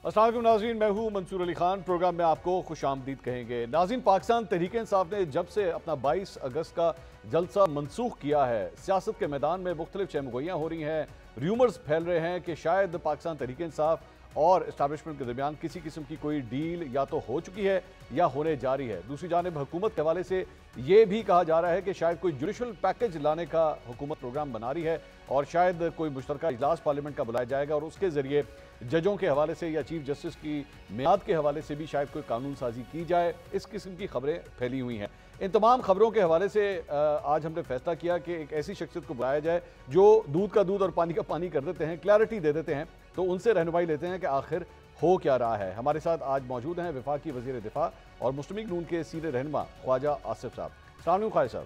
السلام علیکم ناظرین، میں ہوں منصور علی خان۔ پروگرام میں آپ کو خوش آمدید کہیں گے۔ ناظرین، پاکستان تحریک انصاف نے جب سے اپنا 22 اگست کا جلسہ منسوخ کیا ہے، سیاست کے میدان میں مختلف چہمگوئیاں ہو رہی ہیں، ریومرز پھیل رہے ہیں کہ شاید پاکستان تحریک انصاف اور اسٹیبلشمنٹ کے درمیان کسی قسم کی کوئی ڈیل یا تو ہو چکی ہے یا ہونے جا رہی ہے۔ دوسری جانب حکومت کے حوالے سے یہ بھی کہا جا رہا ہے کہ شاید کوئی جوڈیشل پیکج لانے کا حکومت پروگرام بنا رہی ہے اور شاید کوئی مشترکہ اجلاس پارلیمنٹ کا بلایا جائے گا اور اس کے ذریعے ججوں کے حوالے سے یا چیف جسٹس کی میعاد کے حوالے سے بھی شاید کوئی قانون سازی کی جائے۔ اس قسم کی خبریں پھیلی ہوئی ہیں۔ ان تمام خبروں کے حوالے سے آج ہم نے فیصلہ کیا کہ ایک ایسی شخصیت کو بلایا جائے جو دودھ کا دودھ اور پانی کا پانی کر دیتے ہیں، کلیئرٹی دے دیتے ہیں، تو ان سے رہنمائی لیتے ہیں کہ آخر ہو کیا رہا ہے۔ ہمارے ساتھ آج موجود ہیں وفاقی وزیر دفاع اور مسلم لیگ نون کے سینئر رہنما خواجہ آصف صاحب۔ السلام علیکم خواجہ صاحب۔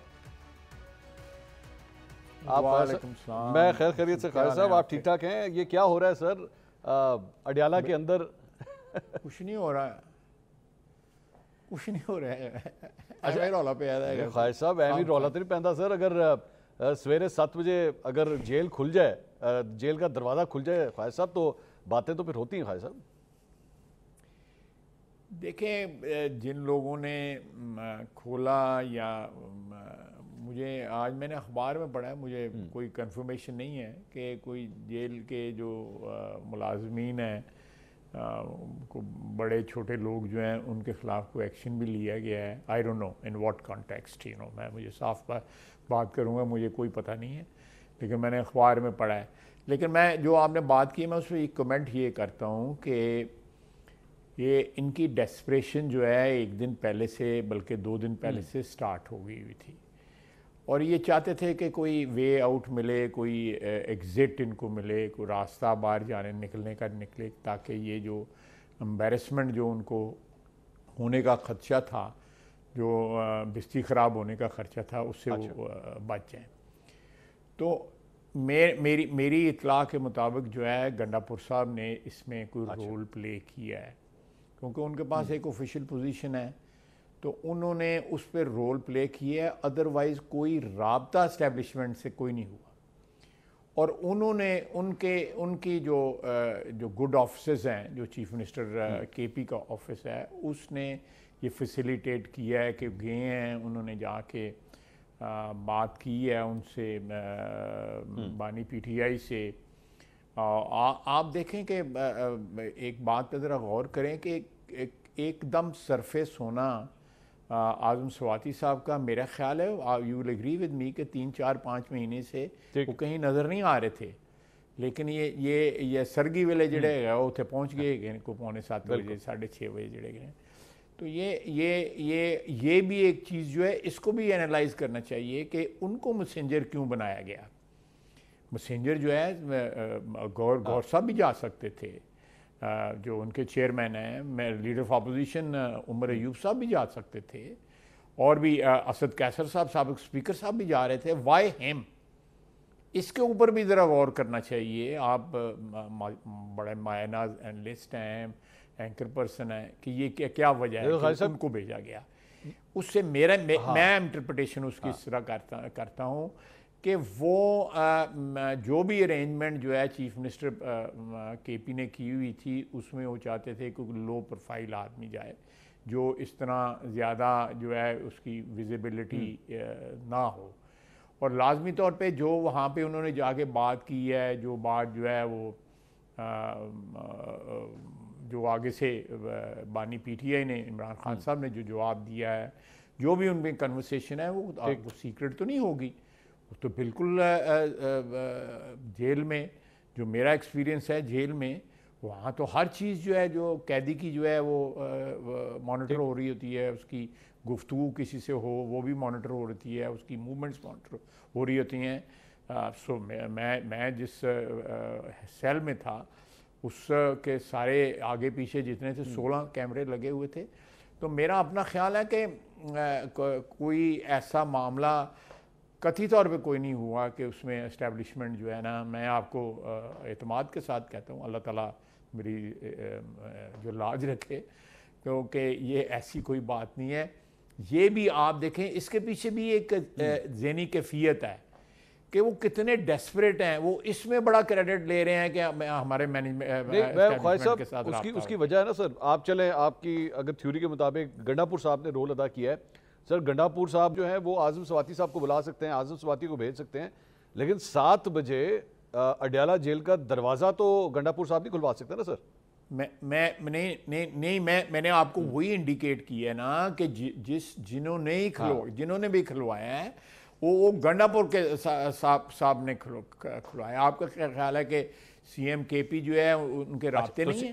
وعلیکم السلام۔ میں خیر خیریت سے خواجہ صاحب، آپ ٹھیک ٹھاک ہیں؟ یہ کیا ہو رہا ہے سر اڈیالہ کے اندر؟ کچھ نہیں ہو رہا ہے، کچھ نہیں ہو رہا ہے، ایسا رولا پہ آیا ہے۔ خواجہ صاحب ایمی رولا تو نہیں پہنتا سر؟ اگر سویرے 7 بجے اگر جیل کھل جائے، جیل کا دروازہ کھل جائے خواجہ صاحب، تو باتیں تو پھر ہوتی ہیں خواجہ صاحب۔ دیکھیں، جن لوگوں نے کھولا یا مجھے آج میں نے اخبار میں پڑھا ہے، مجھے کوئی کنفرمیشن نہیں ہے کہ کوئی جیل کے جو ملازمین ہیں، بڑے چھوٹے لوگ جو ہیں، ان کے خلاف کوئی ایکشن بھی لیا گیا ہے۔ I don't know in what context, میں مجھے صاف بات کروں گا، مجھے کوئی پتہ نہیں ہے، لیکن میں نے اخبار میں پڑھا ہے۔ لیکن میں جو آپ نے بات کی، میں اس پہ ایک کمنٹ یہ کرتا ہوں کہ یہ ان کی ڈیسپریشن جو ہے 1 دن پہلے سے بلکہ 2 دن پہلے سے سٹارٹ ہو گئی ہوئی تھی، اور یہ چاہتے تھے کہ کوئی وے آؤٹ ملے، کوئی ایگزٹ ان کو ملے، کوئی راستہ باہر جانے نکلنے کا نکلے، تاکہ یہ جو امبیرسمنٹ جو ان کو ہونے کا خدشہ تھا، جو بستی خراب ہونے کا خدشہ تھا، اس سے وہ بچ جائیں۔ تو میری اطلاع کے مطابق جو ہے گنڈاپور صاحب نے اس میں کوئی رول پلے کیا ہے، کیونکہ ان کے پاس ایک آفیشیل پوزیشن ہے، تو انہوں نے اس پہ رول پلے کیا ہے۔ ادروائز کوئی رابطہ اسٹیبلشمنٹ سے کوئی نہیں ہوا، اور انہوں نے ان کی جو گڈ آفسز ہیں، جو چیف منسٹر کے پی کا آفس ہے، اس نے یہ فیسیلیٹیٹ کیا ہے کہ گئے ہیں، انہوں نے جا کے بات کی ہے ان سے، بانی پی ٹی آئی سے۔ آپ دیکھیں کہ ایک بات پہ ذرا غور کریں کہ ایک دم سرفیس ہونا اعظم سواتی صاحب کا، میرا خیال ہے you will agree with me کہ 3 4 5 مہینے سے وہ کہیں نظر نہیں آ رہے تھے، لیکن یہ سرگی ویلے جڑے گئے اتنے پہنچ گئے کو 6:45 بجے 6:30 بجے جڑے گئے۔ تو یہ بھی ایک چیز جو ہے، اس کو بھی انالائز کرنا چاہیے کہ ان کو میسنجر کیوں بنایا گیا۔ میسنجر جو ہے گور صاحب بھی جا سکتے تھے، جو ان کے چیئرمین ہیں، leader of opposition Omar Ayub صاحب بھی جا سکتے تھے، اور بھی اسد کیسر صاحب سابق اسپیکر صاحب بھی جا رہے تھے۔ Y ham? اس کے اوپر بھی ذرا غور کرنا چاہیے۔ آپ بڑے مایہ ناز اینالسٹ ہیں، اینکر پرسن ہیں، کہ یہ کیا وجہ ہے کہ ان کو بھیجا گیا۔ اس سے میں انٹرپریٹیشن اس کی اس طرح کرتا ہوں کہ وہ جو بھی ارینجمنٹ جو ہے چیف منسٹر کے پی نے کی ہوئی تھی، اس میں وہ چاہتے تھے کہ لو پروفائل آدمی جائے، جو اس طرح زیادہ جو ہے اس کی ویزیبلٹی نہ ہو، اور لازمی طور پہ جو وہاں پہ انہوں نے جا کے بات کی ہے، جو بات جو ہے وہ جو آگے سے بانی پی ٹی آئی نے، عمران خان صاحب نے جو جواب دیا ہے، جو بھی ان میں کنورسیشن ہے، وہ سیکرٹ تو نہیں ہوگی، تو بالکل جیل میں جو میرا ایکسپیرینس ہے جیل میں، وہاں تو ہر چیز جو ہے جو قیدی کی جو ہے وہ مانیٹر ہو رہی ہوتی ہے، اس کی گفتگو کسی سے ہو وہ بھی مانیٹر ہو رہی ہے، اس کی موومنٹس مانیٹر ہو رہی ہوتی ہیں۔ سو میں جس سیل میں تھا، اس کے سارے آگے پیچھے جتنے تھے 16 کیمرے لگے ہوئے تھے۔ تو میرا اپنا خیال ہے کہ کوئی ایسا معاملہ قطعی طور پہ کوئی نہیں ہوا کہ اس میں اسٹیبلشمنٹ جو ہے نا، میں آپ کو اعتماد کے ساتھ کہتا ہوں، اللہ تعالیٰ میری جو لاج رکھے، کیونکہ یہ ایسی کوئی بات نہیں ہے۔ یہ بھی آپ دیکھیں، اس کے پیچھے بھی ایک ذہنی کیفیت ہے کہ وہ کتنے ڈیسپریٹ ہیں، وہ اس میں بڑا کریڈٹ لے رہے ہیں کہ ہمارے مینجمنٹ کے ساتھ اس کی وجہ ہے نا سر، آپ چلیں آپ کی اگر تھیوری کے مطابق گنڈاپور صاحب نے رول ادا کیا ہے، سر گنڈاپور صاحب جو ہیں وہ اعظم سواتی صاحب کو بلا سکتے ہیں، اعظم سواتی کو بھیج سکتے ہیں، لیکن 7 بجے اڈیالہ جیل کا دروازہ تو گنڈاپور صاحب نہیں کھلوا سکتے نا سر۔ میں نے آپ کو وہی انڈیکیٹ کیا ہے نا کہ جنہوں نے بھی کھلوایا ہے وہ گنڈاپور کے صاحب نے کھلوایا۔ آپ کا کیا خیال ہے کہ سی ایم کے پی جو ہے ان کے رابطے نہیں ہیں؟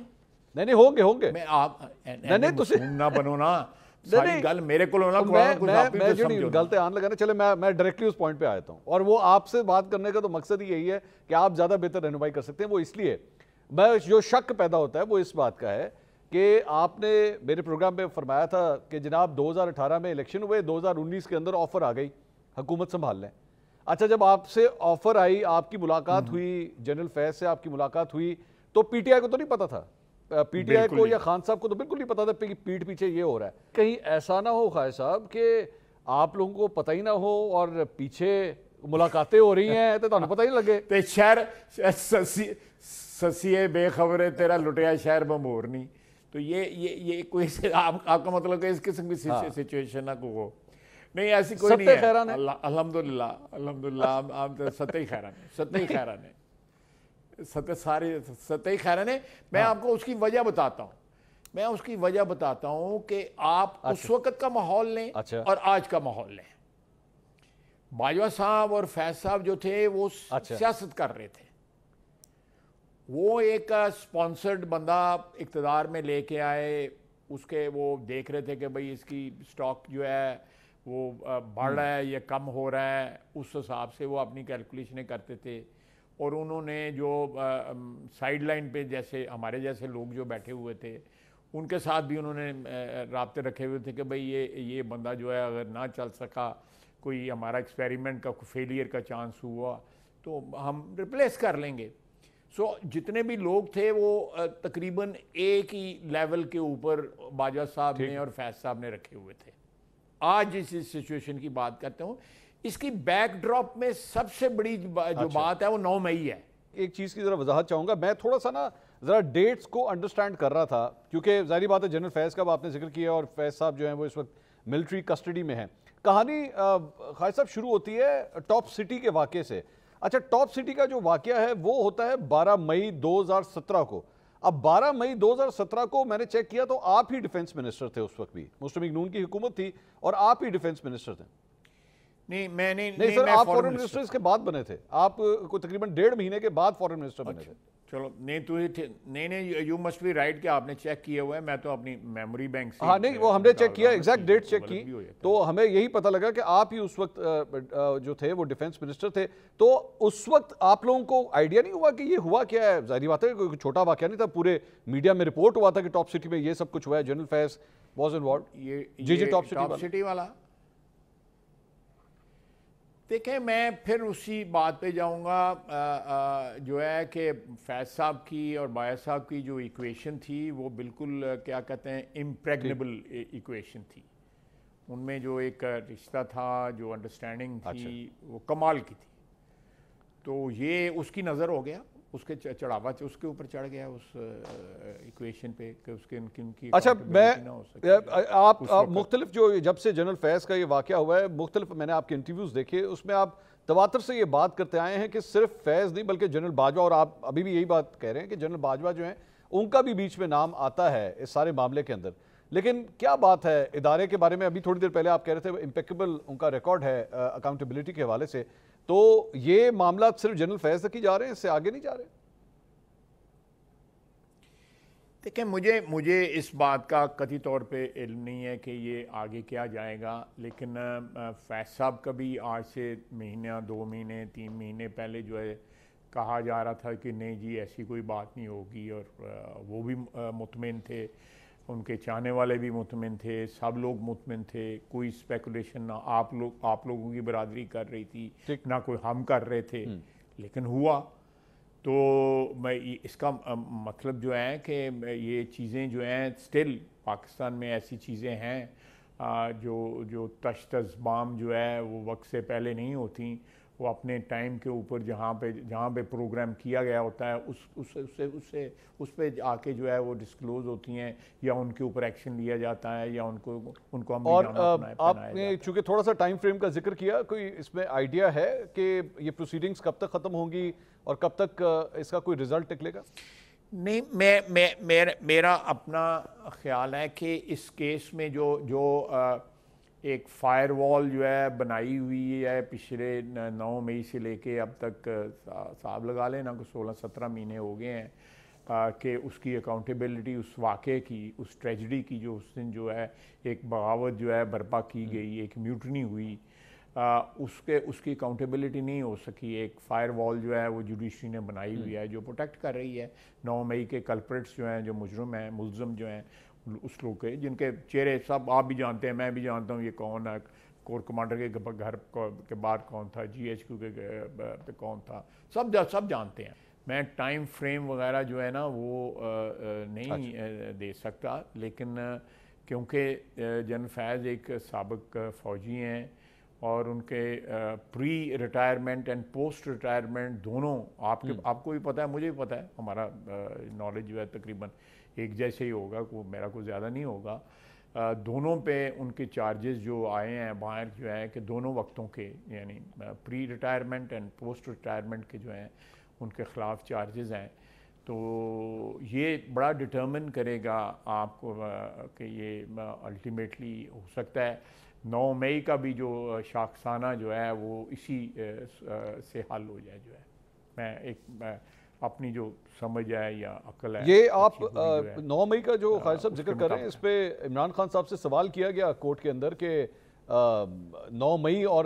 نہیں ہوں گے، میں آپ نہ بنو نا، ساری گل میرے کو ہونا میں جو غلطی آن لگا نا، چلے میں ڈائریکٹلی اس پوائنٹ پہ آتا ہوں، اور وہ آپ سے بات کرنے کا تو مقصد ہی یہی ہے کہ آپ زیادہ بہتر رہنمائی کر سکتے ہیں۔ وہ اس لیے میں جو شک پیدا ہوتا ہے وہ اس بات کا ہے کہ آپ نے میرے پروگرام میں فرمایا تھا کہ جناب 2018 میں الیکشن ہوئے، 2019 کے اندر آفر آ گئی حکومت سنبھال لیں۔ اچھا جب آپ سے آفر آئی، آپ کی ملاقات ہوئی، جنرل فیض سے آپ کی ملاقات ہوئی، تو پی ٹی آئی کو تو نہیں پتا تھا، پی ٹی آئی کو یا خان صاحب کو تو بالکل نہیں پتا تھا کہ پیٹھ پیچھے یہ ہو رہا ہے۔ کہیں ایسا نہ ہو خواہ صاحب کہ آپ لوگوں کو پتہ ہی نہ ہو اور پیچھے ملاقاتیں ہو رہی ہیں تو تمہیں پتہ ہی لگے؟ تے شہر سسیے بے خبر ہے تیرا لٹیا شہر بمبور نہیں، تو یہ کوئی آپ کا مطلب کہ اس قسم کی سچویشن نہ کو نہیں، ایسی کوئی نہیں ہے۔ الحمدللہ ہم ستہ خیران ہے، ستہ خیران ہے۔ میں آپ کو اس کی وجہ بتاتا ہوں کہ آپ اس وقت کا ماحول لیں اور آج کا ماحول لیں۔ باجوہ صاحب اور فیض صاحب جو تھے وہ سیاست کر رہے تھے، وہ ایک سپانسرڈ بندہ اقتدار میں لے کے آئے، اس کے وہ دیکھ رہے تھے کہ بھئی اس کی سٹاک جو ہے وہ بڑھ رہا ہے یا کم ہو رہا ہے، اس حساب سے وہ اپنی کیلکولیشنیں کرتے تھے، اور انہوں نے جو سائیڈ لائن پہ جیسے ہمارے جیسے لوگ جو بیٹھے ہوئے تھے ان کے ساتھ بھی انہوں نے رابطے رکھے ہوئے تھے کہ بھئی یہ بندہ جو ہے اگر نہ چل سکا، کوئی ہمارا ایکسپیریمنٹ کا فیلئر کا چانس ہوا تو ہم ریپلیس کر لیں گے۔ سو جتنے بھی لوگ تھے وہ تقریباً ایک ہی لیول کے اوپر باجوہ صاحب نے اور فیض صاحب نے رکھے ہوئے تھے۔ آج اس سچویشن کی بات کرتے ہوں، اس کی بیک ڈراپ میں سب سے بڑی جو بات ہے وہ 9 مئی ہے۔ ایک چیز کی ذرا وضاحت چاہوں گا، میں تھوڑا سا نا ذرا ڈیٹس کو انڈرسٹینڈ کر رہا تھا، کیونکہ ظاہری بات ہے جنرل فیض کا آپ نے ذکر کیا اور فیض صاحب جو ہیں وہ اس وقت ملٹری کسٹڈی میں ہیں۔ کہانی خالد صاحب شروع ہوتی ہے ٹاپ سٹی کے واقعے سے۔ اچھا، ٹاپ سٹی کا جو واقعہ ہے وہ ہوتا ہے 12 مئی 2017 کو۔ اب 12 مئی 2017 کو میں نے چیک کیا تو آپ ہی ڈیفنس منسٹر تھے، اس وقت بھی مسلم لیگ نون کی حکومت تھی اور آپ ہی ڈیفنس منسٹر تھے۔ نہیں سر، آپ فورن منسٹر اس کے بعد بنے تھے، آپ کو تقریباً 1.5 مہینے کے بعد فورن منسٹر بنے تھے۔ چلو نہیں یو مسٹ بی رائٹ کہ آپ نے چیک کیا ہوا ہے، میں تو اپنی میموری بینک سے ہاں نہیں، وہ ہم نے چیک کیا، ایگزیکٹ ڈیٹ چیک کی تو ہمیں یہی پتہ لگا کہ آپ ہی اس وقت جو تھے وہ ڈیفنس منسٹر تھے۔ تو اس وقت آپ لوگوں کو آئیڈیا نہیں ہوا کہ یہ ہوا کیا ہے؟ ظاہری بات ہے کوئی چھوٹا واقعہ نہیں تھا، پورے میڈیا میں رپورٹ ہوا تھا کہ ٹاپ سٹی میں یہ سب کچھ ہوا ہے، جنرل فیض واز انوالوڈ۔ جی ٹاپ سٹی والا دیکھیں، میں پھر اسی بات پہ جاؤں گا جو ہے کہ فیض صاحب کی اور بایا صاحب کی جو ایکویشن تھی وہ بالکل کیا کہتے ہیں امپریگنیبل ایکویشن تھی۔ ان میں جو ایک رشتہ تھا، جو انڈرسٹینڈنگ تھی، وہ کمال کی تھی۔ تو یہ اس کی نظر ہو گیا، اس کے چڑھاوا اس کے اوپر چڑھ گیا اس ایکویشن پہ کہ اس کے ان کی اچھا آپ مختلف جو جب سے جنرل فیض کا یہ واقعہ ہوا ہے، مختلف میں نے آپ کے انٹرویوز دیکھے، اس میں آپ تواتر سے یہ بات کرتے آئے ہیں کہ صرف فیض نہیں بلکہ جنرل باجوہ، اور آپ ابھی بھی یہی بات کہہ رہے ہیں کہ جنرل باجوہ جو ہیں ان کا بھی بیچ میں نام آتا ہے اس سارے معاملے کے اندر۔ لیکن کیا بات ہے ادارے کے بارے میں، ابھی تھوڑی دیر پہلے آپ کہہ رہے تھے امپیکیبل ان کا ریکارڈ ہے اکاؤنٹیبلٹی کے حوالے سے، تو یہ معاملات صرف جنرل فیض تک ہی جا رہے ہیں، اس سے آگے نہیں جا رہے؟ دیکھیں، مجھے اس بات کا قطعی طور پہ علم نہیں ہے کہ یہ آگے کیا جائے گا، لیکن فیض صاحب کا بھی آج سے مہینہ 2 مہینے 3 مہینے پہلے جو ہے کہا جا رہا تھا کہ نہیں جی ایسی کوئی بات نہیں ہوگی، اور وہ بھی مطمئن تھے، ان کے چاہنے والے بھی مطمئن تھے، سب لوگ مطمئن تھے، کوئی اسپیکولیشن نہ آپ لوگوں کی برادری کر رہی تھی نہ کوئی ہم کر رہے تھے، لیکن ہوا۔ تو میں اس کا مطلب جو ہے کہ یہ چیزیں جو ہیں سٹل پاکستان میں ایسی چیزیں ہیں جو تشت از بام جو ہے وہ وقت سے پہلے نہیں ہوتیں، وہ اپنے ٹائم کے اوپر جہاں پہ پروگرام کیا گیا ہوتا ہے اس پہ آ کے جو ہے وہ ڈسکلوز ہوتی ہیں یا ان کے اوپر ایکشن لیا جاتا ہے یا ان کو اور آپ نے چونکہ تھوڑا سا ٹائم فریم کا ذکر کیا، کوئی اس میں آئیڈیا ہے کہ یہ پروسیڈنگز کب تک ختم ہوں گی اور کب تک اس کا کوئی رزلٹ نکلے گا؟ نہیں، میرا اپنا خیال ہے کہ اس کیس میں جو ایک فائر وال جو ہے بنائی ہوئی ہے پچھلے 9 مئی سے لے کے اب تک، صاحب لگا لینا کہ 16-17 مہینے ہو گئے ہیں کہ اس کی اکاؤنٹیبلٹی اس واقعے کی، اس ٹریجڈی کی جو اس دن جو ہے ایک بغاوت جو ہے برپا کی گئی، ایک میوٹنی ہوئی، اس کی اکاؤنٹیبلٹی نہیں ہو سکی. ایک فائر وال جو ہے وہ جوڈیشری نے بنائی ہوئی ہے جو پروٹیکٹ کر رہی ہے 9 مئی کے کلپریٹس جو ہیں، جو مجرم ہیں، ملزم جو ہیں اس لوگ کے، جن کے چہرے سب آپ بھی جانتے ہیں، میں بھی جانتا ہوں یہ کون ہے، کور کمانڈر کے گھر کے باہر کون تھا، جی ایچ کیو کے پہ کون تھا، سب جانتے ہیں. میں ٹائم فریم وغیرہ جو ہے نا وہ نہیں دے سکتا، لیکن کیونکہ جنرل فیض ایک سابق فوجی ہیں اور ان کے پری ریٹائرمنٹ اینڈ پوسٹ ریٹائرمنٹ دونوں آپ کو بھی پتہ ہے، مجھے بھی پتہ ہے، ہمارا نالج جو ہے تقریباً ایک جیسے ہی ہوگا، میرا کوئی زیادہ نہیں ہوگا. دونوں پہ ان کے چارجز جو آئے ہیں باہر جو ہے کہ دونوں وقتوں کے، یعنی پری ریٹائرمنٹ اینڈ پوسٹ ریٹائرمنٹ کے جو ہیں ان کے خلاف چارجز ہیں. تو یہ بڑا ڈٹرمن کرے گا آپ کو کہ یہ الٹیمیٹلی ہو سکتا ہے 9 مئی کا بھی جو شاخسانہ جو ہے وہ اسی سے حل ہو جائے. جو ہے میں ایک اپنی جو سمجھ ہے یا عقل ہے، یہ آپ 9 مئی کا جو خالد صاحب ذکر کر رہے ہیں، اس پہ عمران خان صاحب سے سوال کیا گیا کورٹ کے اندر کہ 9 مئی اور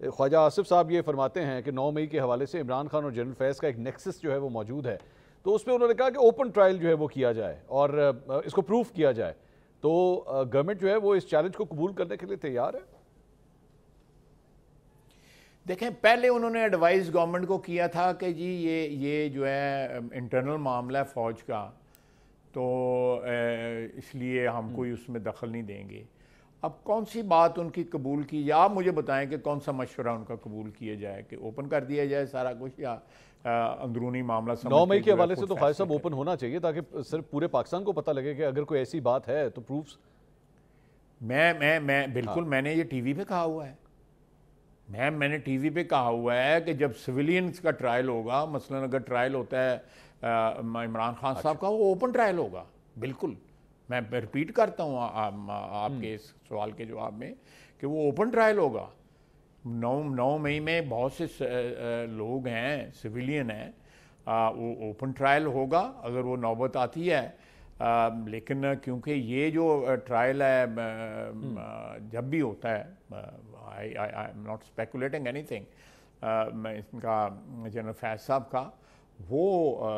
خواجہ آصف صاحب یہ فرماتے ہیں کہ 9 مئی کے حوالے سے عمران خان اور جنرل فیض کا ایک نیکسس جو ہے وہ موجود ہے، تو اس پہ انہوں نے کہا کہ اوپن ٹرائل جو ہے وہ کیا جائے اور اس کو پروف کیا جائے. تو گورنمنٹ جو ہے وہ اس چیلنج کو قبول کرنے کے لیے تیار ہے؟ دیکھیں، پہلے انہوں نے ایڈوائز گورنمنٹ کو کیا تھا کہ جی یہ جو ہے انٹرنل معاملہ ہے فوج کا، تو اس لیے ہم کوئی اس میں دخل نہیں دیں گے. اب کون سی بات ان کی قبول کی، یا آپ مجھے بتائیں کہ کون سا مشورہ ان کا قبول کیا جائے کہ اوپن کر دیا جائے سارا کچھ، یا اندرونی معاملہ سمجھ 9 مئی کے حوالے سے تو خالد صاحب اوپن ہونا چاہیے تاکہ صرف پورے پاکستان کو پتہ لگے کہ اگر کوئی ایسی بات ہے تو پروفز. میں بالکل میں نے یہ ٹی وی پہ کہا ہوا ہے، میں نے ٹی وی پہ کہا ہوا ہے کہ جب سویلینز کا ٹرائل ہوگا، مثلا اگر ٹرائل ہوتا ہے عمران خان صاحب کا، وہ اوپن ٹرائل ہوگا. بالکل میں ریپیٹ کرتا ہوں آپ کے اس سوال کے جواب میں کہ وہ اوپن ٹرائل ہوگا. 9 مئی میں بہت سے لوگ ہیں، سویلین ہیں، وہ اوپن ٹرائل ہوگا اگر وہ نوبت آتی ہے. لیکن کیونکہ یہ جو ٹرائل ہے جب بھی ہوتا ہے، آئی ایم ناٹ اسپیکولیٹنگ اینی تھنگ، ان کا جنرل فیض صاحب کا، وہ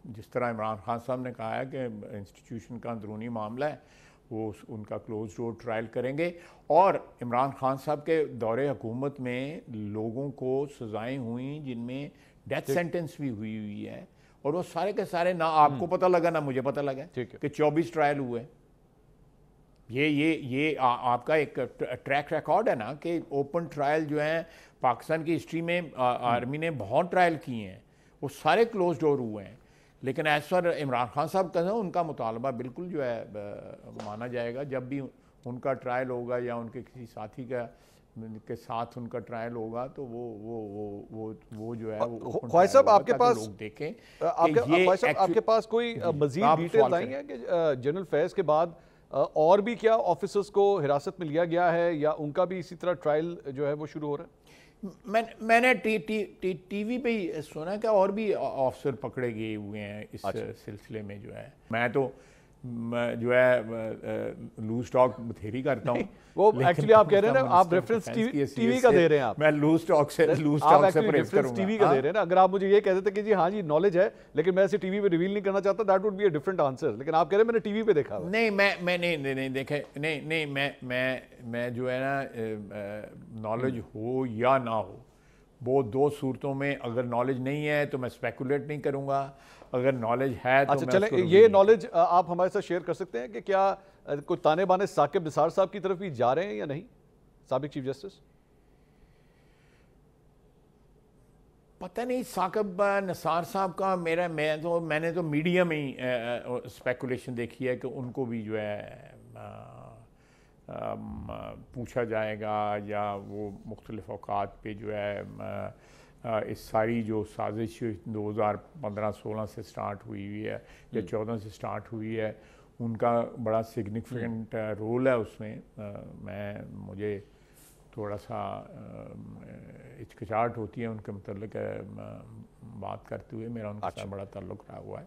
جس طرح عمران خان صاحب نے کہا ہے کہ انسٹیٹیوشن کا اندرونی معاملہ ہے، وہ ان کا کلوز ڈور ٹرائل کریں گے. اور عمران خان صاحب کے دور حکومت میں لوگوں کو سزائیں ہوئیں جن میں ڈیتھ سینٹنس بھی ہوئی ہے، اور وہ سارے کے سارے نہ آپ کو پتہ لگا نہ مجھے پتہ لگا کہ 24 ٹرائل ہوئے. یہ آپ کا ایک ٹریک ریکارڈ ہے نا کہ اوپن ٹرائل جو ہیں پاکستان کی ہسٹری میں آرمی نے بہت ٹرائل کیے ہیں، وہ سارے کلوز ڈور ہوئے ہیں. لیکن ایز پر عمران خان صاحب کا ان کا مطالبہ بالکل جو ہے مانا جائے گا. جب بھی ان کا ٹرائل ہوگا یا ان کے کسی ساتھی کے ساتھ ان کا ٹرائل ہوگا تو وہ جو ہے خواجہ صاحب آپ کے پاس لوگ دیکھیں، آپ کے پاس کوئی مزید ڈیٹیل آئی ہیں کہ جنرل فیض کے بعد اور بھی کیا آفیسرز کو حراست میں لیا گیا ہے یا ان کا بھی اسی طرح ٹرائل جو ہے وہ شروع ہو رہا ہے؟ میں نے ٹی وی پہ ہی سنا کہ اور بھی آفیسر پکڑے گئے ہوئے ہیں اس سلسلے میں. جو ہے میں تو جو ہے لوز ٹاک بتھیری کرتا ہوں. وہ ایکچولی آپ کہہ رہے ہیں نا، آپ ریفرنس ٹی وی کا دے رہے ہیں، آپ میں لوز ٹاک سے پرہیز کروں گا. ٹی وی کا دے رہے ہیں نا. اگر آپ مجھے یہ کہہ دیتے کہ جی ہاں جی نالج ہے لیکن میں اسے ٹی وی پہ ریویل نہیں کرنا چاہتا، that would be a different answer. لیکن آپ کہہ رہے ہیں میں نے ٹی وی پہ دیکھا. نہیں میں نہیں دیکھے، نہیں میں جو ہے نا نالج ہو یا نہ ہو، وہ دو صورتوں میں اگر نالج نہیں ہے تو میں اسپیکولیٹ نہیں کروں گا، اگر نالج ہے تو چلیں یہ نالج آپ ہمارے ساتھ شیئر کر سکتے ہیں کہ کیا کوئی تانے بانے ثاقب نثار صاحب کی طرف بھی جا رہے ہیں یا نہیں، سابق چیف جسٹس؟ پتہ نہیں ثاقب نثار صاحب کا میں نے تو میڈیا میں ہی اسپیکولیشن دیکھی ہے کہ ان کو بھی جو ہے پوچھا جائے گا، یا وہ مختلف اوقات پہ جو ہے اس ساری جو سازش 2015-16 سے سٹارٹ ہوئی ہے یا 14 سے سٹارٹ ہوئی ہے، ان کا بڑا سگنیفیکنٹ رول ہے اس میں مجھے تھوڑا سا ہچکچاہٹ ہوتی ہے ان کے متعلق بات کرتے ہوئے. میرا ان کے ساتھ بڑا تعلق رہا ہوا ہے،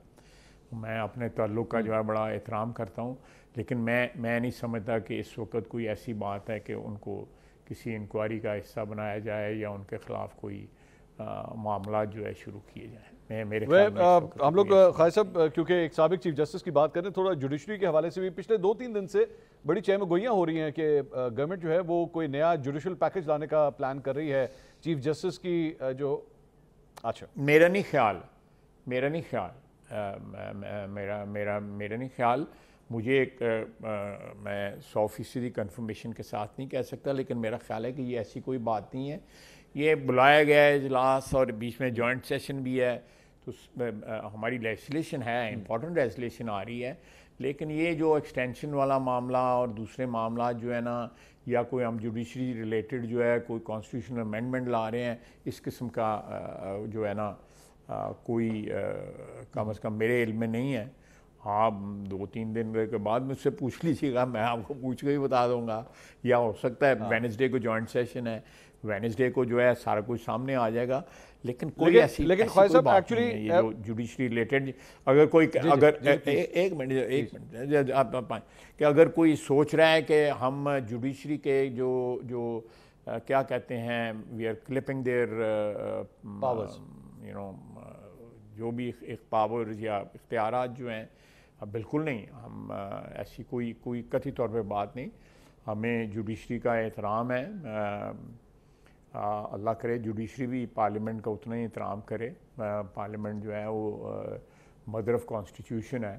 میں اپنے تعلق کا جو ہے بڑا احترام کرتا ہوں، لیکن میں نہیں سمجھتا کہ اس وقت کوئی ایسی بات ہے کہ ان کو کسی انکوائری کا حصہ بنایا جائے یا ان کے خلاف کوئی معاملات جو ہے شروع کیے جائیں. میرے خیال میں ہم لوگ خواجہ صاحب کیونکہ ایک سابق چیف جسٹس کی بات کریں، تھوڑا جوڈیشری کے حوالے سے بھی پچھلے 2-3 دن سے بڑی چہم گوئیاں ہو رہی ہیں کہ گورنمنٹ جو ہے وہ کوئی نیا جوڈیشل پیکج لانے کا پلان کر رہی ہے چیف جسٹس کی جو اچھا میرا نہیں خیال مجھے میں 100% کنفرمیشن کے ساتھ نہیں کہہ سکتا، لیکن میرا خیال ہے کہ یہ ایسی کوئی بات نہیں ہے. یہ بلایا گیا ہے اجلاس اور بیچ میں جوائنٹ سیشن بھی ہے، تو ہماری لیجسلیشن ہے، امپورٹنٹ لیجسلیشن آ رہی ہے، لیکن یہ جو ایکسٹینشن والا معاملہ اور دوسرے معاملات جو ہے نا، یا کوئی ہم جوڈیشری ریلیٹڈ جو ہے کوئی کانسٹیٹیوشنل امینڈمنٹ لا رہے ہیں، اس قسم کا جو ہے نا کوئی کم از کم میرے علم میں نہیں ہے. ہاں 2-3 دن کے بعد مجھ سے پوچھ لیجیے گا، میں آپ کو پوچھ کے ہی بتا دوں گا، یا ہو سکتا ہے وینسڈے کو جوائنٹ سیشن ہے، وینسڈے کو جو ہے سارا کچھ سامنے آ جایا گا. لیکن کوئی ایسی کوئی بات نہیں ہے یہ جو جوڈیشری ریلیٹڈ. اگر کوئی ایک منٹ آپ کہ اگر کوئی سوچ رہا ہے کہ ہم جوڈیشری کے جو کیا کہتے ہیں we are clipping their powers, جو بھی پاور یا اختیارات جو ہیں، بالکل نہیں. ہم ایسی کوئی قطعی طور پہ بات نہیں. ہمیں جوڈیشری کا احترام ہے، اللہ کرے جوڈیشری بھی پارلیمنٹ کا اتنا ہی احترام کرے. پارلیمنٹ جو ہے وہ مدر آف کانسٹیٹیوشن ہے،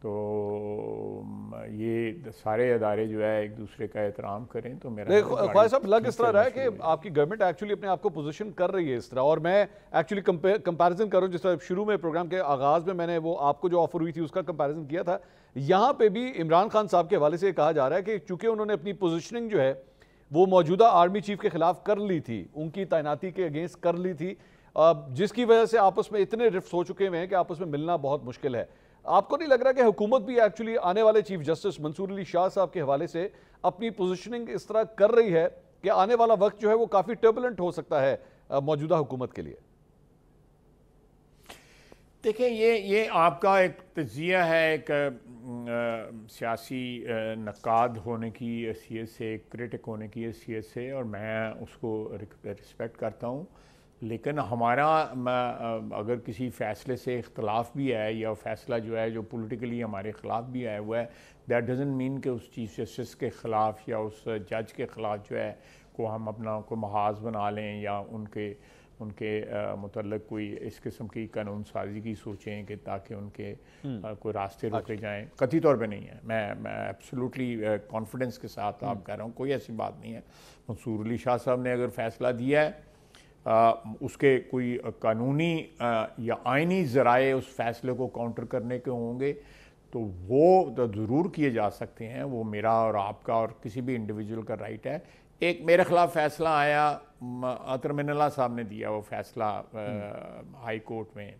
تو یہ سارے ادارے جو ہے ایک دوسرے کا احترام کریں. تو میرا خواجہ صاحب لگ اس طرح رہا ہے کہ آپ کی گورنمنٹ ایکچولی اپنے آپ کو پوزیشن کر رہی ہے اس طرح، اور میں ایکچولی کمپیریزن کروں جس طرح شروع میں پروگرام کے آغاز میں نے وہ آپ کو جو آفر ہوئی تھی اس کا کمپیریزن کیا تھا، یہاں پہ بھی عمران خان صاحب کے حوالے سے کہا جا رہا ہے کہ چونکہ انہوں نے اپنی پوزیشننگ جو ہے وہ موجودہ آرمی چیف کے خلاف کر لی تھی، ان کی تعیناتی کے اگینسٹ کر لی تھی، جس کی وجہ سے آپس میں اتنے رفٹ ہو چکے ہوئے ہیں کہ آپس میں ملنا بہت مشکل ہے. آپ کو نہیں لگ رہا کہ حکومت بھی ایکچولی آنے والے چیف جسٹس منصور علی شاہ صاحب کے حوالے سے اپنی پوزیشننگ اس طرح کر رہی ہے کہ آنے والا وقت جو ہے وہ کافی ٹربولنٹ ہو سکتا ہے موجودہ حکومت کے لیے؟ دیکھیں یہ آپ کا ایک تجزیہ ہے، ایک سیاسی نقاد ہونے کی حیثیت سے، ایک کرٹک ہونے کی حیثیت سے، اور میں اس کو رسپیکٹ کرتا ہوں. لیکن ہمارا اگر کسی فیصلے سے اختلاف بھی ہے، یا فیصلہ جو ہے جو پولیٹیکلی ہمارے خلاف بھی آیا ہوا ہے، دیٹ ڈزنٹ مین کہ اس چیف جسٹس کے خلاف یا اس جج کے خلاف جو ہے کو ہم اپنا کوئی محاذ بنا لیں، یا ان کے متعلق کوئی اس قسم کی قانون سازی کی سوچیں کہ تاکہ ان کے کوئی راستے روکے جائیں. قطعی طور پہ نہیں ہے. میں ایبسولوٹلی کانفیڈنس کے ساتھ آپ کہہ رہا ہوں، کوئی ایسی بات نہیں ہے. منصور علی شاہ صاحب نے اگر فیصلہ دیا ہے، اس کے کوئی قانونی یا آئینی ذرائع اس فیصلے کو کاؤنٹر کرنے کے ہوں گے تو وہ ضرور کیے جا سکتے ہیں. وہ میرا اور آپ کا اور کسی بھی انڈیویجول کا رائٹ ہے. ایک میرے خلاف فیصلہ آیا، عطر من اللہ صاحب نے دیا وہ فیصلہ ہائی کورٹ میں،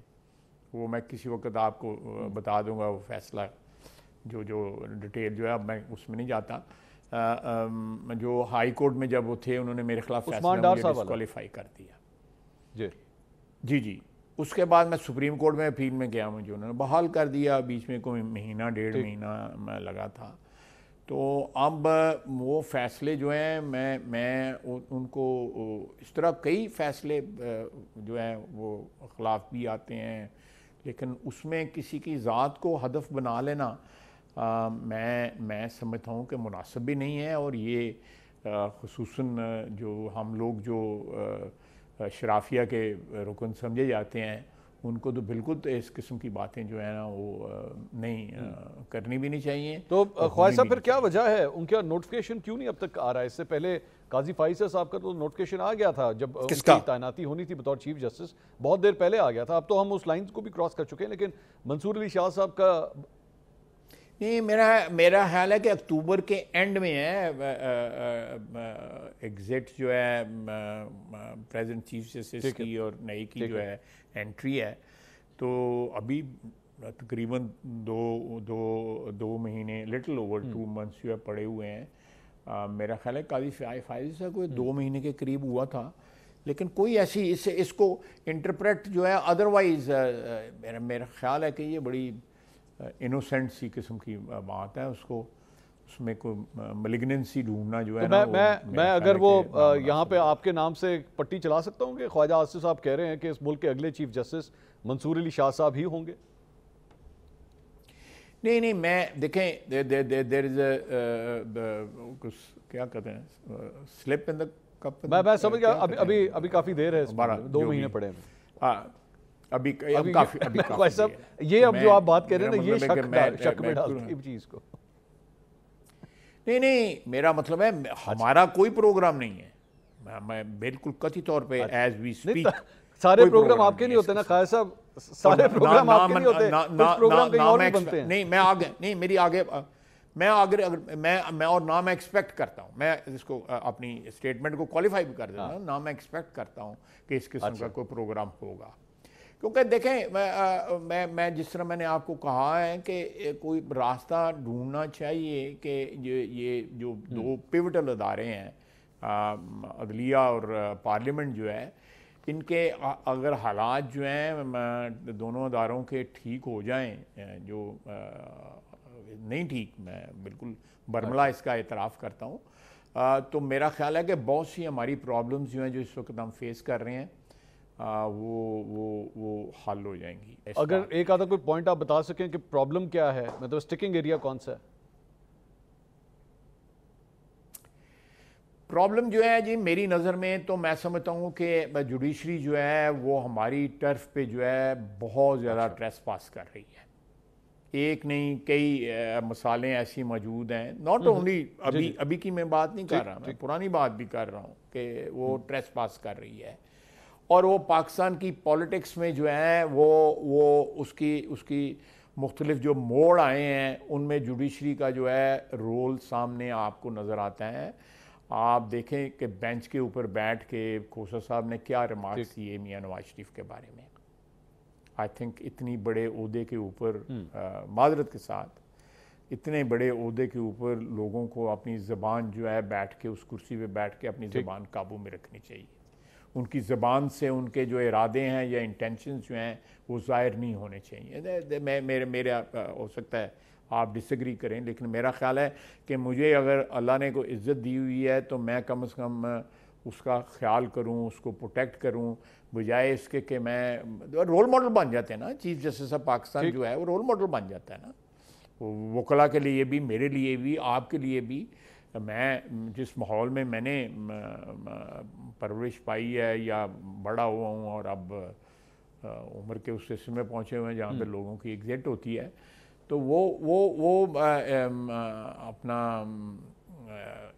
وہ میں کسی وقت آپ کو بتا دوں گا وہ فیصلہ جو ڈیٹیل جو ہے، اب میں اس میں نہیں جاتا. جو ہائی کورٹ میں جب وہ تھے انہوں نے میرے خلاف فیصلہ مجھے ڈسکوالیفائی کر دیا. جی اس کے بعد میں سپریم کورٹ میں اپیل میں گیا، مجھے انہوں نے بحال کر دیا. بیچ میں کوئی مہینہ 1.5 مہینہ میں لگا تھا. تو اب وہ فیصلے جو ہیں میں ان کو اس طرح کئی فیصلے جو ہیں وہ خلاف بھی آتے ہیں، لیکن اس میں کسی کی ذات کو ہدف بنا لینا میں سمجھتا ہوں کہ مناسب بھی نہیں ہے. اور یہ خصوصاً جو ہم لوگ جو شرافیہ کے رکن سمجھے جاتے ہیں، ان کو تو بالکل تو اس قسم کی باتیں جو ہے نا وہ نہیں کرنی بھی نہیں چاہیے. تو خواجہ صاحب پھر کیا وجہ ہے ان کا نوٹیفیکیشن کیوں نہیں اب تک آ رہا ہے؟ اس سے پہلے قاضی فائز صاحب کا تو نوٹیفیکیشن آ گیا تھا جب ان کی تعیناتی ہونی تھی بطور چیف جسٹس، بہت دیر پہلے آ گیا تھا. اب تو ہم اس لائن کو بھی کراس کر چکے ہیں، لیکن منصور علی شاہ صاحب کا نہیں، میرا خیال ہے کہ اکتوبر کے اینڈ میں ہے ایگزٹ جو ہے پریزیڈنٹ چیف جسٹس کی اور نئی کی جو ہے انٹری ہے. تو ابھی تقریباً دو مہینے لٹل اوور 2 months جو ہے پڑے ہوئے ہیں. میرا خیال ہے قاضی فائز صاحب کو 2 مہینے کے قریب ہوا تھا، لیکن کوئی ایسی اس کو انٹرپریٹ جو ہے ادروائز میرا خیال ہے کہ یہ بڑی انوسینٹ سی قسم کی بات ہے. اس میں کوئی ملیگننسی ڈھونڈنا جو ہے نا، میں اگر وہ یہاں پہ آپ کے نام سے پٹی چلا سکتا ہوں کہ خواجہ آصف صاحب کہہ رہے ہیں کہ اس ملک کے اگلے چیف جسٹس منصور علی شاہ صاحب ہی ہوں گے؟ نہیں، میں دیکھیں دیر از کیا کہتے ہیں سلپ ان دا کپ. میں سمجھ گیا، ابھی کافی دیر ہے، 2 مہینے پڑے ہیں. ابھی خواجہ صاحب یہ اب جو آپ بات کہہ رہے ہیں نا، یہ شک میں ڈالتی ہے چیز کو. نہیں، میرا مطلب ہے ہمارا کوئی پروگرام نہیں ہے. میں بالکل قطعی طور پہ ایز وی اسپیک سارے پروگرام آپ کے نہیں ہوتے نا خواجہ صاحب، سارے پروگرام آپ کے نہیں ہوتے، کچھ پروگرام کہیں اور بھی بنتے ہیں. نہیں، میں آگے نہیں، میری آگے میں اور نہ میں ایکسپیکٹ کرتا ہوں، میں اس کو اپنی اسٹیٹمنٹ کو کوالیفائی بھی کر دیتا ہوں، نہ میں ایکسپیکٹ کرتا ہوں کہ اس قسم کا کوئی پروگرام ہوگا. کیونکہ دیکھیں میں جس طرح میں نے آپ کو کہا ہے کہ کوئی راستہ ڈھونڈنا چاہیے کہ یہ جو 2 پیوٹل ادارے ہیں عدلیہ اور پارلیمنٹ جو ہے، ان کے اگر حالات جو ہیں دونوں اداروں کے ٹھیک ہو جائیں، جو نہیں ٹھیک، میں بالکل برملا اس کا اعتراف کرتا ہوں، تو میرا خیال ہے کہ بہت سی ہماری پرابلمز جو ہیں جو اس وقت ہم فیس کر رہے ہیں وہ حل ہو جائیں گی. اگر ایک آدھا کوئی پوائنٹ آپ بتا سکیں کہ پرابلم کیا ہے، مطلب سٹیکنگ ایریا کون سا ہے؟ پرابلم جو ہے جی میری نظر میں تو میں سمجھتا ہوں کہ جوڈیشری جو ہے وہ ہماری ٹرف پہ جو ہے بہت زیادہ ٹریس پاس کر رہی ہے. ایک نہیں کئی مثالیں ایسی موجود ہیں، ناٹ اونلی ابھی کی میں بات نہیں کر رہا، میں پرانی بات بھی کر رہا ہوں کہ وہ ٹریس پاس کر رہی ہے. اور وہ پاکستان کی پولیٹکس میں جو ہے وہ اس کی مختلف جو موڑ آئے ہیں، ان میں جوڈیشری کا جو ہے رول سامنے آپ کو نظر آتا ہے. آپ دیکھیں کہ بینچ کے اوپر بیٹھ کے کھوسا صاحب نے کیا ریمارکس کیے میاں نواز شریف کے بارے میں. آئی تھنک اتنی بڑے عہدے کے اوپر معذرت کے ساتھ اتنے بڑے عہدے کے اوپر لوگوں کو اپنی زبان جو ہے بیٹھ کے اس کرسی پہ بیٹھ کے اپنی زبان قابو میں رکھنی چاہیے. ان کی زبان سے ان کے جو ارادے ہیں یا انٹینشنز جو ہیں وہ ظاہر نہیں ہونے چاہیے. میرے ہو سکتا ہے آپ ڈس ایگری کریں، لیکن میرا خیال ہے کہ مجھے اگر اللہ نے کوئی عزت دی ہوئی ہے تو میں کم از کم اس کا خیال کروں، اس کو پروٹیکٹ کروں، بجائے اس کے کہ میں رول ماڈل بن جاتے ہیں نا. چیف جسٹس آف پاکستان جو ہے وہ رول ماڈل بن جاتا ہے نا، وکلا کے لیے بھی، میرے لیے بھی، آپ کے لیے بھی. میں جس ماحول میں نے پرورش پائی ہے یا بڑا ہوا ہوں، اور اب عمر کے اس حصے میں پہنچے ہوئے ہیں جہاں پہ لوگوں کی ایگزٹ ہوتی ہے، تو وہ اپنا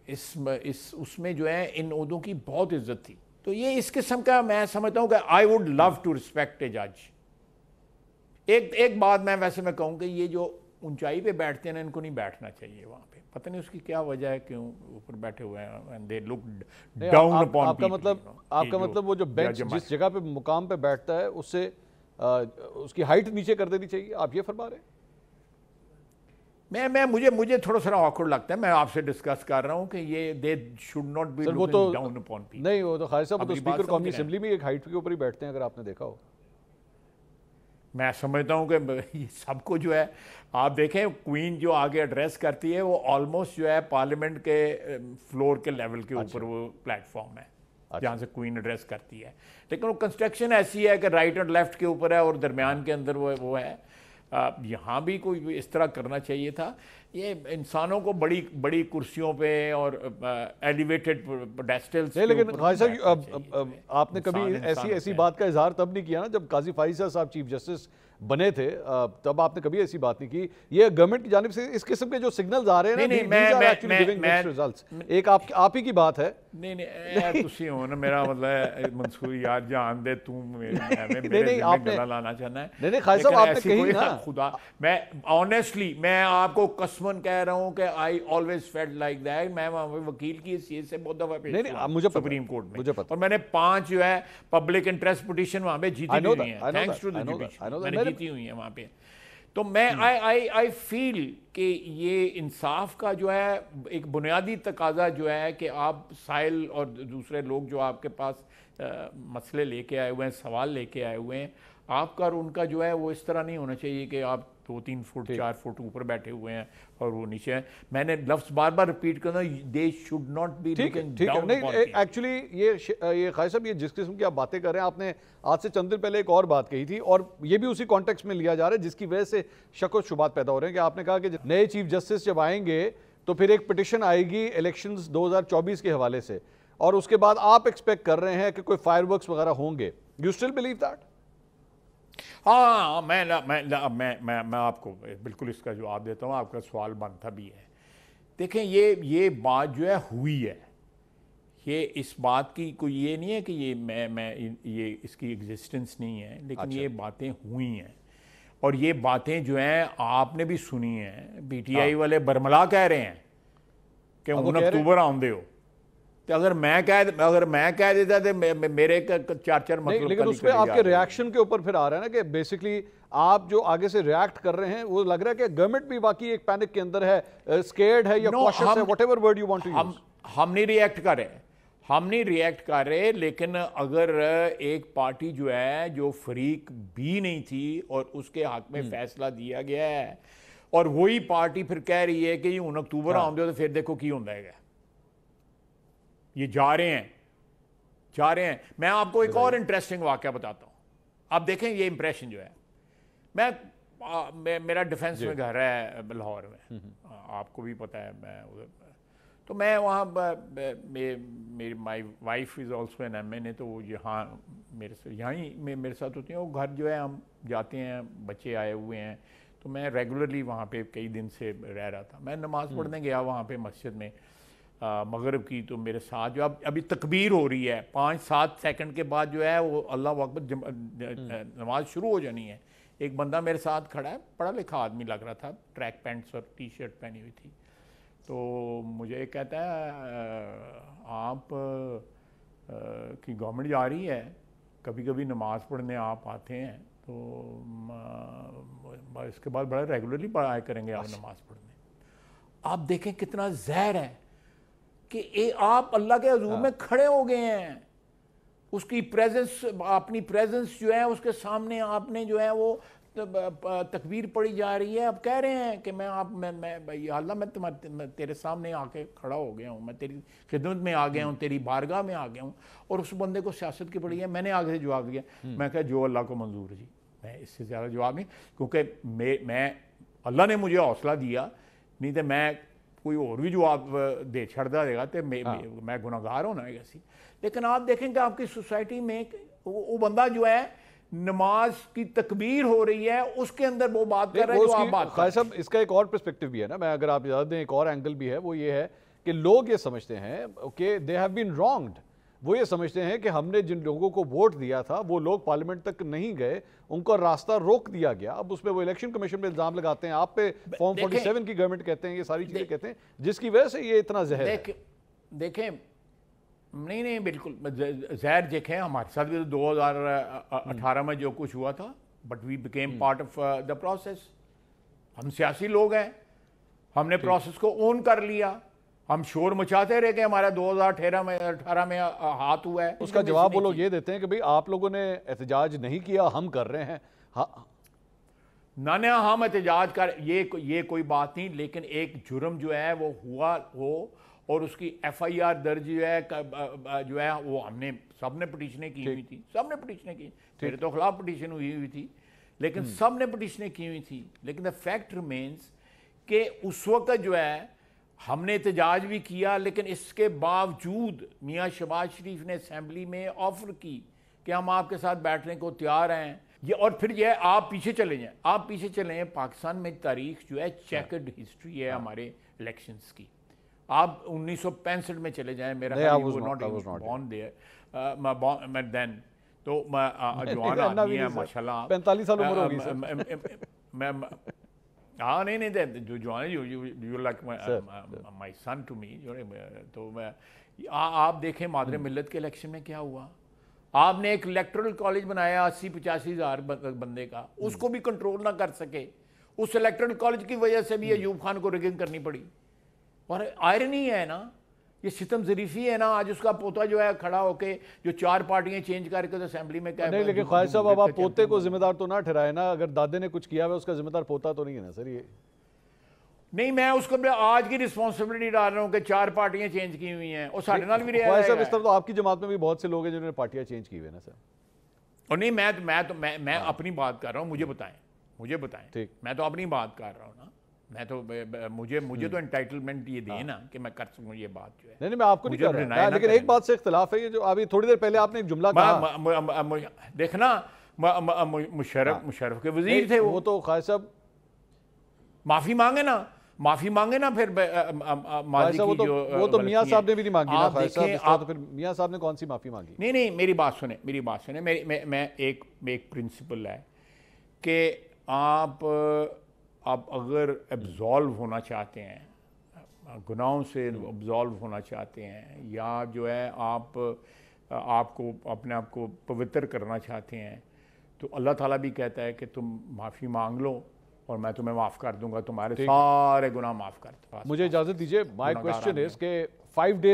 اس میں جو ہے ان عہدوں کی بہت عزت تھی. تو یہ اس قسم کا میں سمجھتا ہوں کہ I would love to respect a جج. ایک بات میں ویسے میں کہوں کہ یہ جو اونچائی پہ بیٹھتے ہیں نا، ان کو نہیں بیٹھنا چاہیے وہاں پہ. پتہ نہیں اس کی کیا وجہ ہے کیوں اوپر بیٹھے ہوئے ہیں and they look down upon people. آپ کا مطلب وہ جو بینچ جس جگہ پہ مقام پہ بیٹھتا ہے اس سے اس کی ہائٹ نیچے کر دینی چاہیے، آپ یہ فرما رہے ہیں؟ مجھے تھوڑا سا آکورڈ لگتا ہے. میں آپ سے ڈسکس کر رہا ہوں کہ یہ they should not be looking down upon people. نہیں، وہ تو خالد صاحب تو اسپیکر قومی اسمبلی میں ایک ہائٹ کے اوپر ہی بیٹھتے ہیں، اگر آپ نے دیکھا ہو. میں سمجھتا ہوں کہ یہ سب کو جو ہے آپ دیکھیں کوئین جو آگے ایڈریس کرتی ہے وہ آلموسٹ جو ہے پارلیمنٹ کے فلور کے لیول کے اوپر وہ پلیٹ فارم ہے جہاں سے کوئین ایڈریس کرتی ہے. لیکن وہ کنسٹرکشن ایسی ہے کہ رائٹ اور لیفٹ کے اوپر ہے اور درمیان کے اندر وہ ہے. یہاں بھی کوئی اس طرح کرنا چاہیے تھا. یہ انسانوں کو بڑی بڑی کرسیوں پہ اور ایلیویٹڈ پیڈسٹلز، لیکن قاضی صاحب آپ نے کبھی ایسی بات کا اظہار تب نہیں کیا نا جب قاضی فائز صاحب چیف جسٹس بنے تھے، تب آپ نے کبھی ایسی بات نہیں کی. یہ گورنمنٹ کی جانب سے اس قسم کے جو سگنلز آ رہے ہیں نا، ایک آپ ہی کی بات ہے. نہیں تسی ہو نا، میرا مطلب ہے منصور یار جان دے تم میرے گلا لانا چاہنا ہے. نہیں قاضی صاحب آپ نے کہی نا، خدا میں آنیسٹلی میں آپ کو قسماً کہہ رہا ہوں کہ I always felt like that. میں وہاں پہ وکیل کی حیثیت سے بہت دفعہ پیش ہوا سپریم کورٹ میں، اور میں نے 5 جو ہے پبلک انٹرسٹ پٹیشن وہاں پہ جیتی ہوئی ہیں، تھینکس ٹو دی جوڈیشری میں نے جیتی ہوئی ہیں وہاں پہ. تو میں آئی فیل کہ یہ انصاف کا جو ہے ایک بنیادی تقاضا جو ہے کہ آپ سائل اور دوسرے لوگ جو آپ کے پاس مسئلے لے کے آئے ہوئے ہیں، سوال لے کے آئے ہوئے ہیں، آپ کا اور ان کا جو ہے وہ اس طرح نہیں ہونا چاہیے کہ آپ 2-3 فٹ 4 فٹ اوپر بیٹھے ہوئے ہیں اور وہ نیچے ہیں. میں نے لفظ بار بار ریپیٹ کرنا، they should not be looking down. Actually یہ قاضی صاحب، یہ جس قسم کی آپ باتیں کر رہے ہیں، آپ نے آج سے چند دن پہلے ایک اور بات کہی تھی، اور یہ بھی اسی کانٹیکس میں لیا جا رہا ہے جس کی وجہ سے شک و شبہات پیدا ہو رہے ہیں، کہ آپ نے کہا کہ نئے چیف جسٹس جب آئیں گے تو پھر ایک پٹیشن آئے گی الیکشنز 2024 کے حوالے سے، اور اس کے بعد آپ ایکسپیکٹ کر رہے ہیں کہ کوئی فائر ورکس وغیرہ ہوں گے. You still believe that? ہاں میں آپ کو بالکل اس کا جواب دیتا ہوں. آپ کا سوال بنتا بھی ہے. دیکھیں یہ بات جو ہے ہوئی ہے، یہ اس بات کی کوئی یہ نہیں ہے کہ یہ اس کی ایگزسٹنس نہیں ہے، لیکن یہ باتیں ہوئی ہیں، اور یہ باتیں جو ہیں آپ نے بھی سنی ہیں. پی ٹی آئی والے برملا کہہ رہے ہیں کہ 19 اکتوبر آمدے ہو. اگر میں کہہ دیتا تو میرے 4 مطلب. لیکن اس پہ آپ کے ریاکشن کے اوپر پھر آ رہا ہے نا کہ بیسیکلی آپ جو آگے سے ریاکٹ کر رہے ہیں، وہ لگ رہا ہے کہ گورنمنٹ بھی واقعی ایک پینک کے اندر ہے، اسکیئرڈ ہے یا کوشش ہے، whatever word you want to use. ہم نہیں ریئیکٹ کر رہے، لیکن اگر ایک پارٹی جو ہے جو فریق بھی نہیں تھی اور اس کے حق میں فیصلہ دیا گیا ہے، اور وہی پارٹی پھر کہہ رہی ہے کہ یہ 19 اکتوبر آمدے ہو، تو پھر دیکھو کی ہوتا ہے. یہ جا رہے ہیں. میں آپ کو ایک اور انٹریسٹنگ واقعہ بتاتا ہوں. آپ دیکھیں یہ امپریشن جو ہے، میرا ڈیفنس میں گھر ہے لاہور میں، آپ کو بھی پتہ ہے. تو میں وہاں میری my wife is also an M N A, تو وہ یہاں میرے ساتھ ہوتی ہیں. وہ گھر جو ہے ہم جاتے ہیں، بچے آئے ہوئے ہیں، تو میں ریگولرلی وہاں پہ کئی دن سے رہ رہا تھا. میں نماز پڑھنے گیا وہاں پہ مسجد میں مغرب کی، تو میرے ساتھ جو ابھی تکبیر ہو رہی ہے، 5-7 سیکنڈ کے بعد جو ہے وہ اللہ اکبر نماز شروع ہو جانی ہے. ایک بندہ میرے ساتھ کھڑا ہے، پڑھا لکھا آدمی لگ رہا تھا، ٹریک پینٹس اور ٹی شرٹ پہنی ہوئی تھی. تو مجھے کہتا ہے آپ کی گورنمنٹ جا رہی ہے، کبھی کبھی نماز پڑھنے آپ آتے ہیں، تو اس کے بعد بڑا ریگولرلی آیا کریں گے آپ نماز پڑھنے. آپ دیکھیں کتنا زہر ہے کہ آپ اللہ کے حضور میں کھڑے ہو گئے ہیں، اس کی پریزنس، اپنی پریزنس جو ہے اس کے سامنے آپ نے جو ہے وہ تکبیر پڑھی جا رہی ہے. اب کہہ رہے ہیں کہ اللہ میں تیرے سامنے آ کے کھڑا ہو گیا ہوں، میں تیری خدمت میں آ گیا ہوں، تیری بارگاہ میں آ گیا ہوں. اور اس بندے کو سیاست کی پڑھی ہے. میں نے آگے سے جواب دیا، میں کہا جو اللہ کو منظور. جی میں اس سے زیادہ جواب نہیں، کیونکہ میں اللہ نے مجھے حوصلہ دیا، نہیں تو میں کوئی اور بھی جواب دے چھڑتا دے گا تو میں گناہگار ہونا ہے ایسی. لیکن آپ دیکھیں کہ آپ کی سوسائٹی میں وہ بندہ جو ہے نماز کی تکبیر ہو رہی ہے، اس کے اندر وہ بات کر رہے ہیں جو آپ بات کر رہے ہیں. صاحب اس کا ایک اور پرسپیکٹیو بھی ہے نا، میں اگر آپ یاد دیں ایک اور اینگل بھی ہے، وہ یہ ہے کہ لوگ یہ سمجھتے ہیں کہ دے ہیو بین رانگڈ. وہ یہ سمجھتے ہیں کہ ہم نے جن لوگوں کو ووٹ دیا تھا وہ لوگ پارلیمنٹ تک نہیں گئے، ان کا راستہ روک دیا گیا. اب اس پہ وہ الیکشن کمیشن پہ الزام لگاتے ہیں، آپ پہ فارم 47 کی گورنمنٹ کہتے ہیں، یہ ساری چیزیں کہتے ہیں، جس کی وجہ سے یہ اتنا زہر ہے. دیکھیں نہیں بالکل زہر دیکھیں، ہمارے ساتھ بھی 2018 میں جو کچھ ہوا تھا، but we became part of the process. ہم سیاسی لوگ ہیں، ہم نے پروسیس کو اون کر لیا. ہم شور مچاتے رہے کہ ہمارا 2018 میں ہاتھ ہوا ہے. اس کا جواب وہ لوگ یہ دیتے ہیں کہ بھئی آپ لوگوں نے احتجاج نہیں کیا، ہم کر رہے ہیں. نہ ہم احتجاج کر، یہ کوئی بات نہیں، لیکن ایک جرم جو ہے وہ ہوا ہو، اور اس کی ایف آئی آر درج جو ہے وہ ہم نے سب نے پٹیشنیں کی ہوئی تھی، سب نے پٹیشنیں کی. میرے تو خلاف پٹیشن ہوئی تھی، لیکن سب نے پٹیشنیں کی ہوئی تھی. لیکن دا فیکٹ ریمینز کہ اس وقت جو ہے ہم نے احتجاج بھی کیا، لیکن اس کے باوجود میاں شہباز شریف نے اسمبلی میں آفر کی کہ ہم آپ کے ساتھ بیٹھنے کو تیار ہیں. اور پھر یہ آپ پیچھے چلے جائیں، پاکستان میں تاریخ جو ہے چیکرڈ ہسٹری ہے ہمارے الیکشنز کی. آپ 1965 میں چلے جائیں، میرا دین تو جوان آدمی ہے ماشاء اللہ، 45 سال عمر ہوگی. ہاں نہیں جو جوان you like my son to me. تو آپ دیکھیں مادر ملت کے الیکشن میں کیا ہوا. آپ نے ایک الیکٹورل کالج بنایا 80-85 ہزار بندے کا، اس کو بھی کنٹرول نہ کر سکے. اس الیکٹورل کالج کی وجہ سے بھی ایوب خان کو ریگنگ کرنی پڑی. اور آئرنی ہے نا، یہ ستم ظریفی ہے نا. آج اس کا پوتا جو ہے کھڑا ہو کے جو 4 پارٹیاں چینج کر کے تو اسمبلی میں کہہ نہیں، لیکن خواجہ صاحب اب آپ پوتے کو ذمہ دار تو نہ ٹھہرائے نا. اگر دادے نے کچھ کیا ہے اس کا ذمہ دار پوتا تو نہیں ہے نا سر. یہ نہیں، میں اس کو آج کی رسپانسبلٹی ڈال رہا ہوں کہ 4 پارٹیاں چینج کی ہوئی ہیں اور ساڑھے نال بھی رہا ہے. خواجہ صاحب اس طرح تو آپ کی جماعت میں بھی بہت سے لوگ ہیں جنہوں نے پارٹیاں چینج کی ہوئی ہیں نا سر. اور نہیں، میں اپنی بات کر رہا ہوں، مجھے بتائیں. میں تو اپنی بات کر رہا ہوں نا. میں تو مجھے تو انٹائٹلمنٹ یہ دیں نا کہ میں کر سکوں یہ بات جو ہے. نہیں، میں آپ کو نہیں کہہ رہا، لیکن ایک بات سے اختلاف ہے. یہ جو ابھی تھوڑی دیر پہلے آپ نے ایک جملہ کہا، دیکھنا مشرف کے وزیر تھے وہ تو خواجہ صاحب معافی مانگے نا پھر ماضی کی جو وہ تو میاں صاحب نے بھی نہیں مانگی نا خواجہ صاحب. تو پھر میاں صاحب نے کون سی معافی مانگی؟ نہیں، میری بات سنیں. میں ایک پرنسپل ہے کہ آپ اگر ایبزالو ہونا چاہتے ہیں، گناہوں سے ایبزالو ہونا چاہتے ہیں، یا جو ہے آپ کو اپنے آپ کو پوتر کرنا چاہتے ہیں، تو اللہ تعالیٰ بھی کہتا ہے کہ تم معافی مانگ لو اور میں تمہیں معاف کر دوں گا، تمہارے سارے گناہ معاف کر دوں گا. مجھے اجازت دیجیے. مائی کوشچن از کہ 5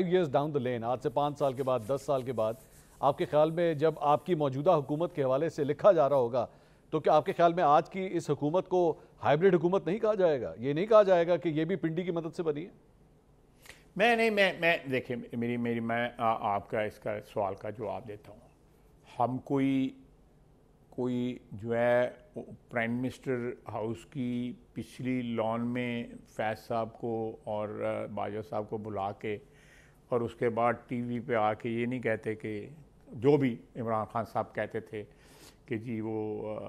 years ڈاؤن دا لین، آج سے 5 سال کے بعد، 10 سال کے بعد، آپ کے خیال میں جب آپ کی موجودہ حکومت کے حوالے سے لکھا جا رہا ہوگا تو کیا آپ کے خیال میں آج کی اس حکومت کو ہائیبرڈ حکومت نہیں کہا جائے گا؟ یہ نہیں کہا جائے گا کہ یہ بھی پنڈی کی مدد سے بنی ہے؟ میں دیکھیں میں آپ کا اس کا سوال کا جواب دیتا ہوں. ہم کوئی جو ہے پرائم منسٹر ہاؤس کی پچھلی لان میں فیض صاحب کو اور باجوہ صاحب کو بلا کے اور اس کے بعد ٹی وی پہ آ کے یہ نہیں کہتے کہ جو بھی عمران خان صاحب کہتے تھے کہ جی وہ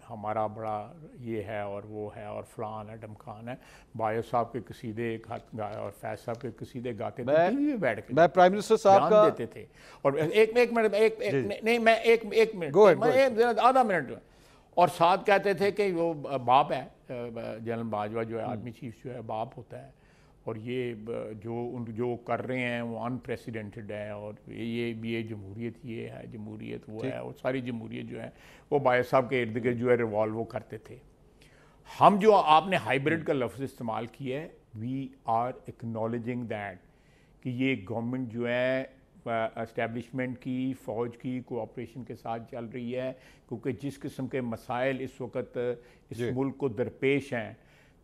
ہمارا بڑا یہ ہے اور وہ ہے اور فلان ہے ڈمکان ہے. باجوہ صاحب کے قصیدے گائے اور فیض صاحب کے قصیدے گاتے تھے ٹی وی پہ بیٹھ کے، میں پرائم منسٹر صاحب کا دیتے تھے. اور ایک منٹ آدھا منٹ اور ساتھ کہتے تھے کہ وہ باپ ہے، جنرل باجوہ جو ہے آرمی چیف جو ہے باپ ہوتا ہے، اور یہ جو کر رہے ہیں وہ انپریسیڈنٹڈ ہے، اور یہ جمہوریت یہ ہے، جمہوریت وہ ہے، اور ساری جمہوریت جو ہے وہ باجوہ صاحب کے ارد گرد جو ہے ریوالو کرتے تھے. ہم جو آپ نے ہائیبرڈ کا لفظ استعمال کیا ہے، وی آر ایکنالوجنگ دیٹ کہ یہ گورنمنٹ جو ہے اسٹیبلشمنٹ کی، فوج کی کوآپریشن کے ساتھ چل رہی ہے، کیونکہ جس قسم کے مسائل اس وقت اس ملک کو درپیش ہیں،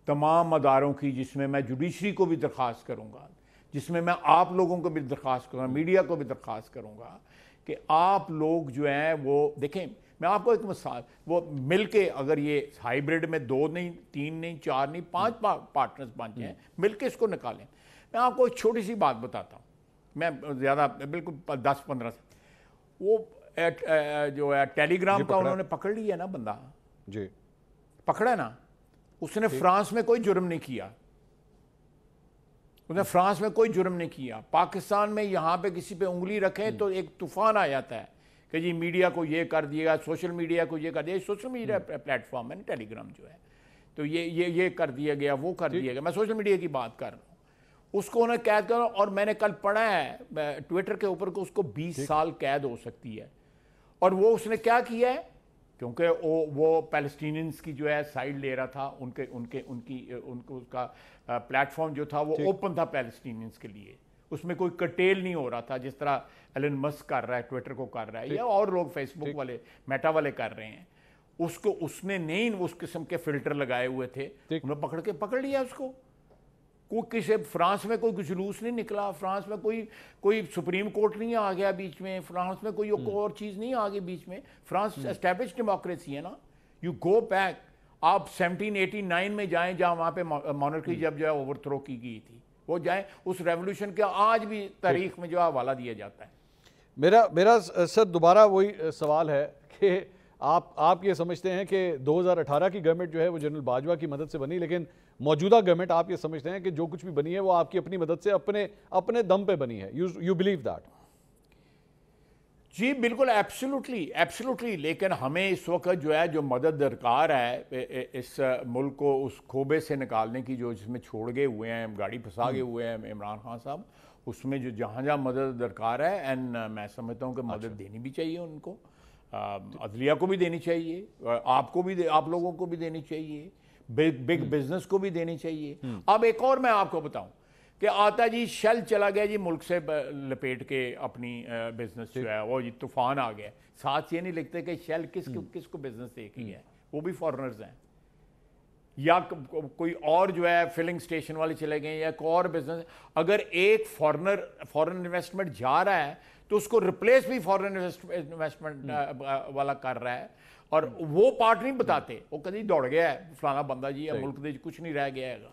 تمام اداروں کی، جس میں جوڈیشری کو بھی درخواست کروں گا، جس میں آپ لوگوں کو بھی درخواست کروں گا، میڈیا کو بھی درخواست کروں گا کہ آپ لوگ جو ہیں وہ دیکھیں. میں آپ کو ایک مثال، وہ مل کے اگر یہ ہائیبرڈ میں 2 نہیں، 3 نہیں، 4 نہیں، 5 پارٹنرز بن جائیں، مل کے اس کو نکالیں. میں آپ کو ایک چھوٹی سی بات بتاتا ہوں، میں زیادہ بالکل 10-15 وہ جو ہے ٹیلی گرام کا انہوں نے پکڑ لیا نا بندہ، جی پکڑا ہے نا. اس نے فرانس میں کوئی جرم نہیں کیا، فرانس میں کوئی جرم نہیں کیا. پاکستان میں یہاں پہ کسی پہ انگلی رکھیں تو ایک طوفان آ جاتا ہے کہ جی میڈیا کو یہ کر دیا گا، سوشل میڈیا کو یہ کر دیا. سوشل میڈیا پلیٹ فارم ہے نا ٹیلی گرام جو ہے، تو یہ کر دیا گیا، وہ کر دیا گیا. میں سوشل میڈیا کی بات کر رہا ہوں. اس کو انہیں قید کرو، اور میں نے کل پڑھا ہے ٹویٹر کے اوپر کہ اس کو 20 سال قید ہو سکتی ہے. اور وہ اس نے کیا کیا ہے، کیونکہ وہ پیلسٹینینز کی جو ہے سائیڈ لے رہا تھا. ان کو اس کا پلیٹ فارم جو تھا وہ اوپن تھا پیلسٹینینز کے لیے، اس میں کوئی کٹیل نہیں ہو رہا تھا جس طرح ایلن مسک کر رہا ہے، ٹویٹر کو کر رہا ہے، یا اور لوگ فیس بک والے، میٹا والے کر رہے ہیں. اس نے نہیں اس قسم کے فلٹر لگائے ہوئے تھے، انہوں نے پکڑ لیا اس کو. کسی فرانس میں کوئی جلوس نہیں نکلا، فرانس میں کوئی سپریم کورٹ نہیں آ گیا بیچ میں، فرانس میں کوئی اور چیز نہیں آ گئی بیچ میں. فرانس اسٹیبلش ڈیموکریسی ہے نا. You go back. آپ 1789 میں جائیں جہاں وہاں پہ مونارکی جب جو ہے اوور تھرو کی گئی تھی، وہ جائیں اس ریولوشن کا آج بھی تاریخ میں جو ہے حوالہ دیا جاتا ہے۔ میرا سر دوبارہ وہی سوال ہے کہ آپ یہ سمجھتے ہیں کہ 2018 کی گورنمنٹ جو ہے وہ جنرل باجوہ کی مدد سے بنی، لیکن موجودہ گورنمنٹ آپ یہ سمجھتے ہیں کہ جو کچھ بھی بنی ہے وہ آپ کی اپنی مدد سے اپنے دم پہ بنی ہے؟ You believe that? جی بالکل، ایبسولوٹلی، لیکن ہمیں اس وقت جو ہے جو مدد درکار ہے اس ملک کو اس کھوبے سے نکالنے کی جو جس میں چھوڑ گئے ہوئے ہیں، گاڑی پھنسا گئے ہوئے ہیں عمران خان صاحب، اس میں جو جہاں مدد درکار ہے، اینڈ میں سمجھتا ہوں کہ مدد دینی بھی چاہیے ان کو، عدلیہ کو بھی دینی چاہیے، آپ لوگوں کو بھی دینی چاہیے، بگ بزنس کو بھی دینی چاہیے۔ اب ایک اور میں آپ کو بتاؤں کہ آتا جی شیل چلا گیا جی ملک سے لپیٹ کے اپنی بزنس جو ہے، وہ جی طوفان آ گیا، ساتھ یہ نہیں لکھتے کہ شیل کس کو بزنس دے کے ہے، وہ بھی فارنرز ہیں، یا کوئی اور جو ہے فلنگ سٹیشن والے چلے گئے یا کوئی اور بزنس۔ اگر ایک فورن انویسٹمنٹ جا رہا ہے تو اس کو ریپلیس بھی فورن انویسٹمنٹ والا کر رہا ہے، اور وہ پارٹ نہیں بتاتے، وہ کدی دوڑ گیا ہے فلانا بندہ جی، ملک دے کچھ نہیں رہ گیا ہے گا،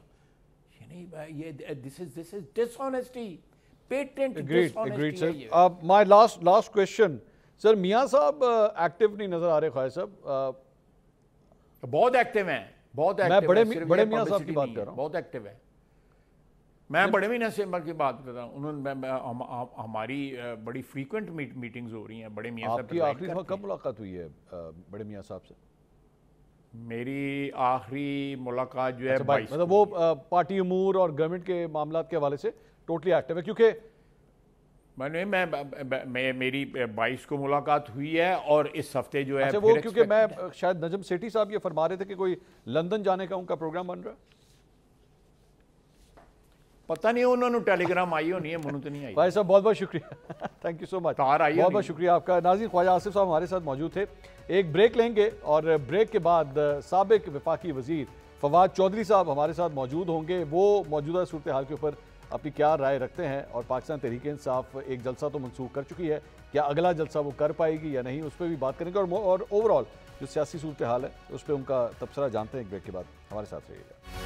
this is dishonesty, patent dishonesty. My last question, سر میاں صاحب ایکٹیو نہیں نظر آ رہے خواہ صاحب؟ بہت ایکٹیو ہیں، بہت ایکٹیو ہیں، میں بڑے میاں صاحب کی بات کر رہا ہوں، بہت ایکٹیو ہے، میں بڑے میاں صاحب کی بات کر رہا ہوں، انہوں نے ہماری بڑی فریکوینٹ میٹنگز ہو رہی ہیں بڑے میاں صاحب۔ آپ کی آخری دفعہ کب ملاقات ہوئی ہے بڑے میاں صاحب سے؟ میری آخری ملاقات جو ہے مطلب وہ پارٹی امور اور گورنمنٹ کے معاملات کے حوالے سے ٹوٹلی ایکٹیو ہے، کیونکہ میری 22 کو ملاقات ہوئی ہے، اور اس ہفتے جو ہے وہ کیونکہ میں شاید نجم سیٹھی صاحب یہ فرما رہے تھے کہ کوئی لندن جانے کا ان کا پروگرام بن رہا ہے، پتہ نہیں انہوں نے ٹیلی گرام آئی ہونی ہے، منو تو نہیں آئی۔ بھائی صاحب بہت شکریہ، تھینک یو سو مچ، بہت شکریہ آپ کا۔ ناظرین، خواجہ آصف صاحب ہمارے ساتھ موجود تھے، ایک بریک لیں گے اور بریک کے بعد سابق وفاقی وزیر فواد چودھری صاحب ہمارے ساتھ موجود ہوں گے، وہ موجودہ صورتحال کے اوپر اپنی کیا رائے رکھتے ہیں، اور پاکستان تحریک انصاف ایک جلسہ تو منسوخ کر چکی ہے، کیا اگلا جلسہ وہ کر پائے گی یا نہیں، اس پہ بھی بات کریں گے، اور اوور آل جو سیاسی صورتحال ہے اس پہ ان کا تبصرہ جانتے ہیں۔ ایک بریک کے بعد ہمارے ساتھ رہیے گا۔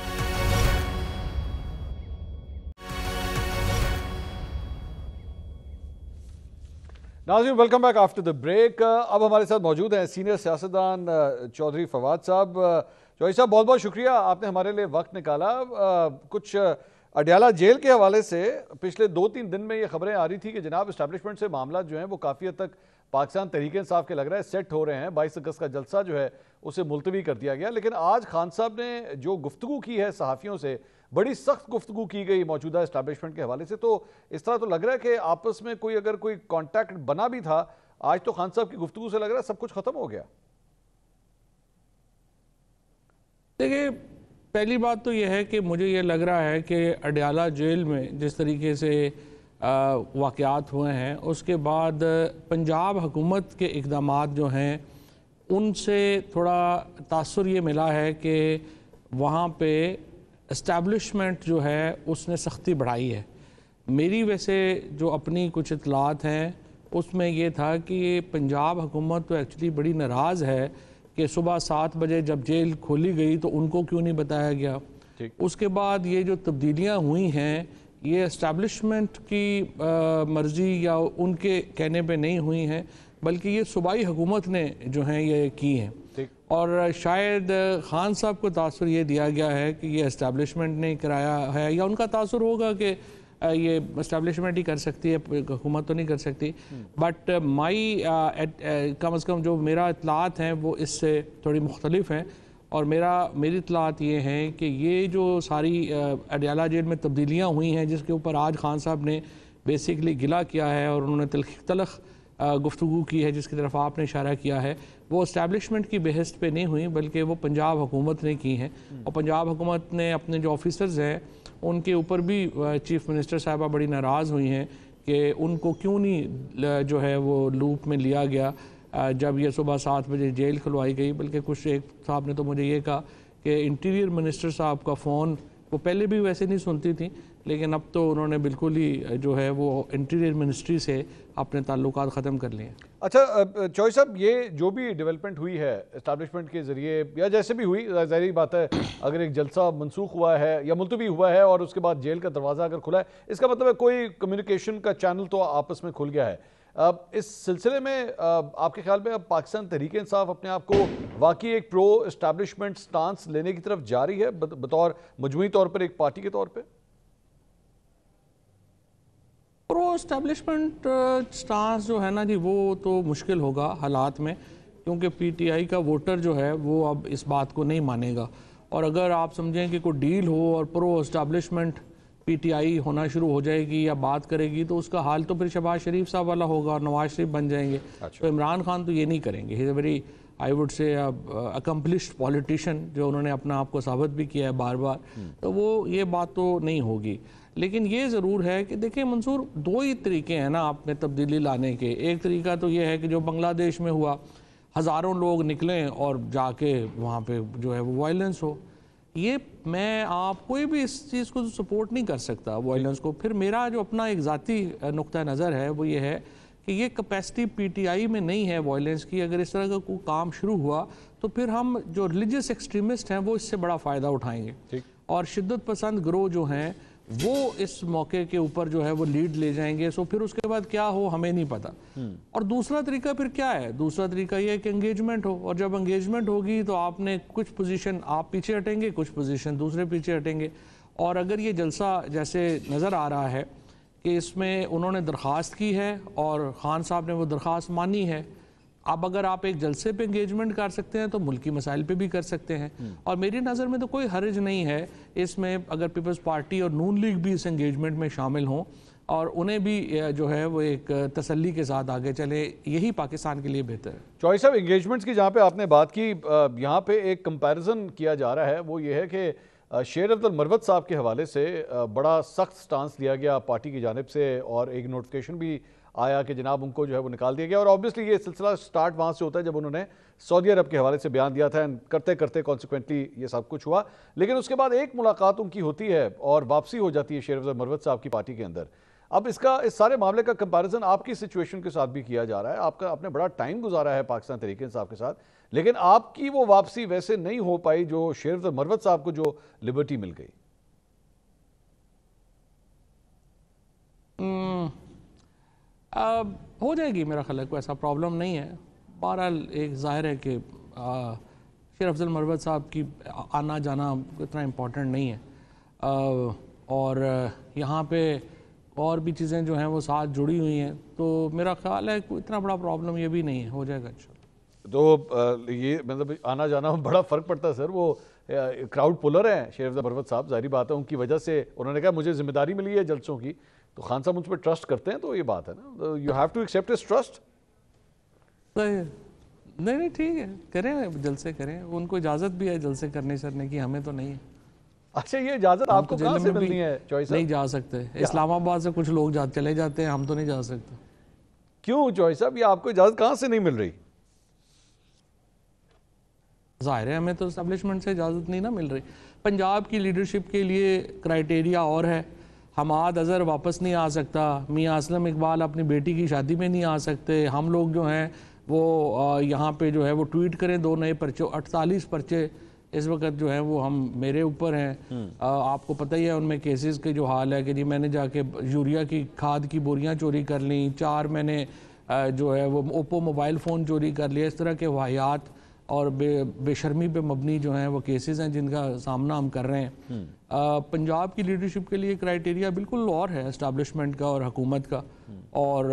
ناظرین، welcome back after the break. اب ہمارے ساتھ موجود ہیں سینئر سیاستدان چودھری فواد صاحب۔ چودھری صاحب بہت بہت شکریہ، آپ نے ہمارے لیے وقت نکالا۔ کچھ اڈیالہ جیل کے حوالے سے پچھلے 2-3 دن میں یہ خبریں آ رہی تھی کہ جناب اسٹیبلشمنٹ سے معاملات جو ہیں وہ کافی حد تک پاکستان تحریک انصاف کے لگ رہا ہے سیٹ ہو رہے ہیں، 22 اگست کا جلسہ جو ہے اسے ملتوی کر دیا گیا، لیکن آج خان صاحب نے جو گفتگو کی ہے صحافیوں سے، بڑی سخت گفتگو کی گئی موجودہ اسٹیبلشمنٹ کے حوالے سے، تو اس طرح تو لگ رہا ہے کہ آپس میں اگر کوئی کانٹیکٹ بنا بھی تھا، آج تو خان صاحب کی گفتگو سے لگ رہا ہے سب کچھ ختم ہو گیا۔ دیکھیں، پہلی بات تو یہ ہے کہ مجھے یہ لگ رہا ہے کہ اڈیالہ جیل میں جس طریقے سے واقعات ہوئے ہیں، اس کے بعد پنجاب حکومت کے اقدامات جو ہیں ان سے تھوڑا تاثر یہ ملا ہے کہ وہاں پہ اسٹیبلشمنٹ جو ہے اس نے سختی بڑھائی ہے۔ میری ویسے جو اپنی کچھ اطلاعات ہیں اس میں یہ تھا کہ پنجاب حکومت تو ایکچولی بڑی ناراض ہے کہ صبح 7 بجے جب جیل کھولی گئی تو ان کو کیوں نہیں بتایا گیا۔ اس کے بعد یہ جو تبدیلیاں ہوئی ہیں یہ اسٹیبلشمنٹ کی مرضی یا ان کے کہنے پہ نہیں ہوئی ہیں، بلکہ یہ صوبائی حکومت نے جو ہیں یہ کی ہیں، اور شاید خان صاحب کو تاثر یہ دیا گیا ہے کہ یہ اسٹیبلشمنٹ نے کرایا ہے، یا ان کا تاثر ہوگا کہ یہ اسٹیبلشمنٹ ہی کر سکتی ہے، حکومت تو نہیں کر سکتی۔ بٹ کم از کم جو میرا اطلاعات ہیں وہ اس سے تھوڑی مختلف ہیں، اور میری اطلاعات یہ ہیں کہ یہ جو ساری اڈیالہ جیل میں تبدیلیاں ہوئی ہیں جس کے اوپر آج خان صاحب نے بیسیکلی گلہ کیا ہے اور انہوں نے تلخ گفتگو کی ہے جس کی طرف آپ نے اشارہ کیا ہے، وہ اسٹیبلشمنٹ کی بحث پہ نہیں ہوئی بلکہ وہ پنجاب حکومت نے کی ہیں، اور پنجاب حکومت نے اپنے جو آفیسرز ہیں ان کے اوپر بھی چیف منسٹر صاحبہ بڑی ناراض ہوئی ہیں کہ ان کو کیوں نہیں جو ہے وہ لوپ میں لیا گیا جب یہ صبح 7 بجے جیل کھلوائی گئی، بلکہ کچھ ایک صاحب نے تو مجھے یہ کہا کہ انٹیریئر منسٹر صاحب کا فون وہ پہلے بھی ویسے نہیں سنتی تھیں، لیکن اب تو انہوں نے بالکل ہی جو ہے وہ انٹیریئر منسٹری سے اپنے تعلقات ختم کر لیے ہیں۔ اچھا چوہے صاحب، یہ جو بھی ڈیولپمنٹ ہوئی ہے اسٹیبلشمنٹ کے ذریعے یا جیسے بھی ہوئی، ظاہری بات ہے اگر ایک جلسہ منسوخ ہوا ہے یا ملتوی ہوا ہے اور اس کے بعد جیل کا دروازہ اگر کھلا ہے، اس کا مطلب ہے کوئی کمیونیکیشن کا چینل تو آپس میں کھل گیا ہے۔ اس سلسلے میں آپ کے خیال میں اب پاکستان تحریک انصاف اپنے آپ کو واقعی ایک پرو اسٹیبلشمنٹ سٹانس لینے کی طرف جا رہی ہے بطور مجموعی طور پر ایک پارٹی کے طور پہ؟ پرو اسٹیبلشمنٹ سٹانس جو ہے نا جی، وہ تو مشکل ہوگا حالات میں، کیونکہ پی ٹی آئی کا ووٹر جو ہے وہ اب اس بات کو نہیں مانے گا، اور اگر آپ سمجھیں کہ کوئی ڈیل ہو اور پرو اسٹیبلشمنٹ پی ٹی آئی ہونا شروع ہو جائے گی یا بات کرے گی، تو اس کا حال تو پھر شہباز شریف صاحب والا ہوگا اور نواز شریف بن جائیں گے۔ تو عمران خان تو یہ نہیں کریں گے، he is a very I would say accomplished politician, جو انہوں نے اپنا آپ کو ثابت بھی کیا ہے بار بار، تو وہ یہ بات تو نہیں ہوگی۔ لیکن یہ ضرور ہے کہ دیکھیں منصور، دو ہی طریقے ہیں نا آپ میں تبدیلی لانے کے۔ ایک طریقہ تو یہ ہے کہ جو بنگلہ دیش میں ہوا، ہزاروں لوگ نکلیں اور جا کے وہاں پہ جو ہے وہ وائلنس ہو۔ یہ میں آپ کوئی بھی اس چیز کو سپورٹ نہیں کر سکتا وائلنس کو۔ پھر میرا جو اپنا ایک ذاتی نقطہ نظر ہے وہ یہ ہے کہ یہ کیپیسٹی پی ٹی آئی میں نہیں ہے وائلنس کی۔ اگر اس طرح کا کوئی کام شروع ہوا تو پھر ہم جو ریلیجس ایکسٹریمسٹ ہیں وہ اس سے بڑا فائدہ اٹھائیں گے، اور شدت پسند گروہ جو ہیں وہ اس موقع کے اوپر جو ہے وہ لیڈ لے جائیں گے۔ سو پھر اس کے بعد کیا ہو ہمیں نہیں پتا۔ اور دوسرا طریقہ پھر کیا ہے؟ دوسرا طریقہ یہ ہے کہ انگیجمنٹ ہو، اور جب انگیجمنٹ ہوگی تو آپ نے کچھ پوزیشن آپ پیچھے ہٹیں گے، کچھ پوزیشن دوسرے پیچھے ہٹیں گے۔ اور اگر یہ جلسہ جیسے نظر آ رہا ہے کہ اس میں انہوں نے درخواست کی ہے اور خان صاحب نے وہ درخواست مانی ہے، اب اگر آپ ایک جلسے پہ انگیجمنٹ کر سکتے ہیں تو ملکی مسائل پہ بھی کر سکتے ہیں، اور میری نظر میں تو کوئی حرج نہیں ہے اس میں اگر پیپلز پارٹی اور نون لیگ بھی اس انگیجمنٹ میں شامل ہوں اور انہیں بھی جو ہے وہ ایک تسلی کے ساتھ آگے چلے، یہی پاکستان کے لیے بہتر ہے۔ چوہے صاحب، انگیجمنٹس کی جہاں پہ آپ نے بات کی، یہاں پہ ایک کمپیریزن کیا جا رہا ہے، وہ یہ ہے کہ شیر افضل مروت صاحب کے حوالے سے بڑا سخت سٹانس لیا گیا پارٹی کی جانب سے، اور ایک نوٹیفیکیشن بھی آیا کہ جناب ان کو جو ہے وہ نکال دیا گیا، اور آبویسلی یہ سلسلہ سٹارٹ وہاں سے ہوتا ہے جب انہوں نے سعودی عرب کے حوالے سے بیان دیا تھا، کرتے کرتے کانسیکوینٹلی یہ سب کچھ ہوا۔ لیکن اس کے بعد ایک ملاقات ان کی ہوتی ہے اور واپسی ہو جاتی ہے شیر افضل مروت صاحب کی پارٹی کے اندر۔ اب اس سارے معاملے کا کمپیریزن آپ کی سچویشن کے ساتھ بھی کیا جا رہا ہے۔ آپ نے بڑا ٹائم گزارا ہے پاکستان تحریک انصاف کے ساتھ، لیکن آپ کی وہ واپسی ویسے نہیں ہو پائی جو شیر افضل مروت صاحب کو جو لبرٹی مل گئی۔ ہو جائے گی، میرا خیال ہے کوئی ایسا پرابلم نہیں ہے۔ بہرحال ایک ظاہر ہے کہ شیر افضل مروت صاحب کی آنا جانا اتنا امپورٹنٹ نہیں ہے، اور یہاں پہ اور بھی چیزیں جو ہیں وہ ساتھ جڑی ہوئی ہیں، تو میرا خیال ہے کوئی اتنا بڑا پرابلم یہ بھی نہیں ہے، ہو جائے گا انشاءاللہ۔ تو یہ مطلب آنا جانا بڑا فرق پڑتا ہے سر، وہ کراؤڈ پولر ہیں شیر افضل مروت صاحب، ظاہری بات ہے ان کی وجہ سے انہوں نے کہا مجھے ذمہ داری ملی ہے جلسوں کی، تو خان صاحب ان پہ ٹرسٹ کرتے ہیں، تو یہ بات ہے نا، you have to accept his trust. نہیں ٹھیک ہے، کریں جلسے کریں، ان کو اجازت بھی ہے جلسے کرنے شرنے کی، ہمیں تو نہیں ہے۔ اچھا، یہ اجازت آپ کو کہاں سے ملنی ہے چوہے صاحب؟ نہیں جا سکتے، اسلام آباد سے کچھ لوگ چلے جاتے ہیں، ہم تو نہیں جا سکتے۔ کیوں چوہے صاحب، یہ آپ کو اجازت کہاں سے نہیں مل رہی؟ ظاہر ہے ہمیں تو اسٹیبلشمنٹ سے اجازت نہیں نا مل رہی۔ پنجاب کی لیڈرشپ کے لیے کرائیٹیریا اور ہے، حماد اظہر واپس نہیں آ سکتا، میاں اسلم اقبال اپنی بیٹی کی شادی میں نہیں آ سکتے، ہم لوگ جو ہیں وہ یہاں پہ جو ہے وہ ٹویٹ کریں 2 نئے پرچے، 48 پرچے اس وقت جو ہیں وہ ہم میرے اوپر ہیں۔ آپ کو پتہ ہی ہے ان میں کیسز کے جو حال ہے کہ جی میں نے جا کے یوریا کی کھاد کی بوریاں چوری کر لیں، 4 میں نے جو ہے وہ اوپو موبائل فون چوری کر لیا، اس طرح کے واقعات اور بے شرمی پہ مبنی جو ہیں وہ کیسز ہیں جن کا سامنا ہم کر رہے ہیں۔ پنجاب کی لیڈرشپ کے لیے کرائیٹیریا بالکل اور ہے اسٹیبلشمنٹ کا اور حکومت کا، اور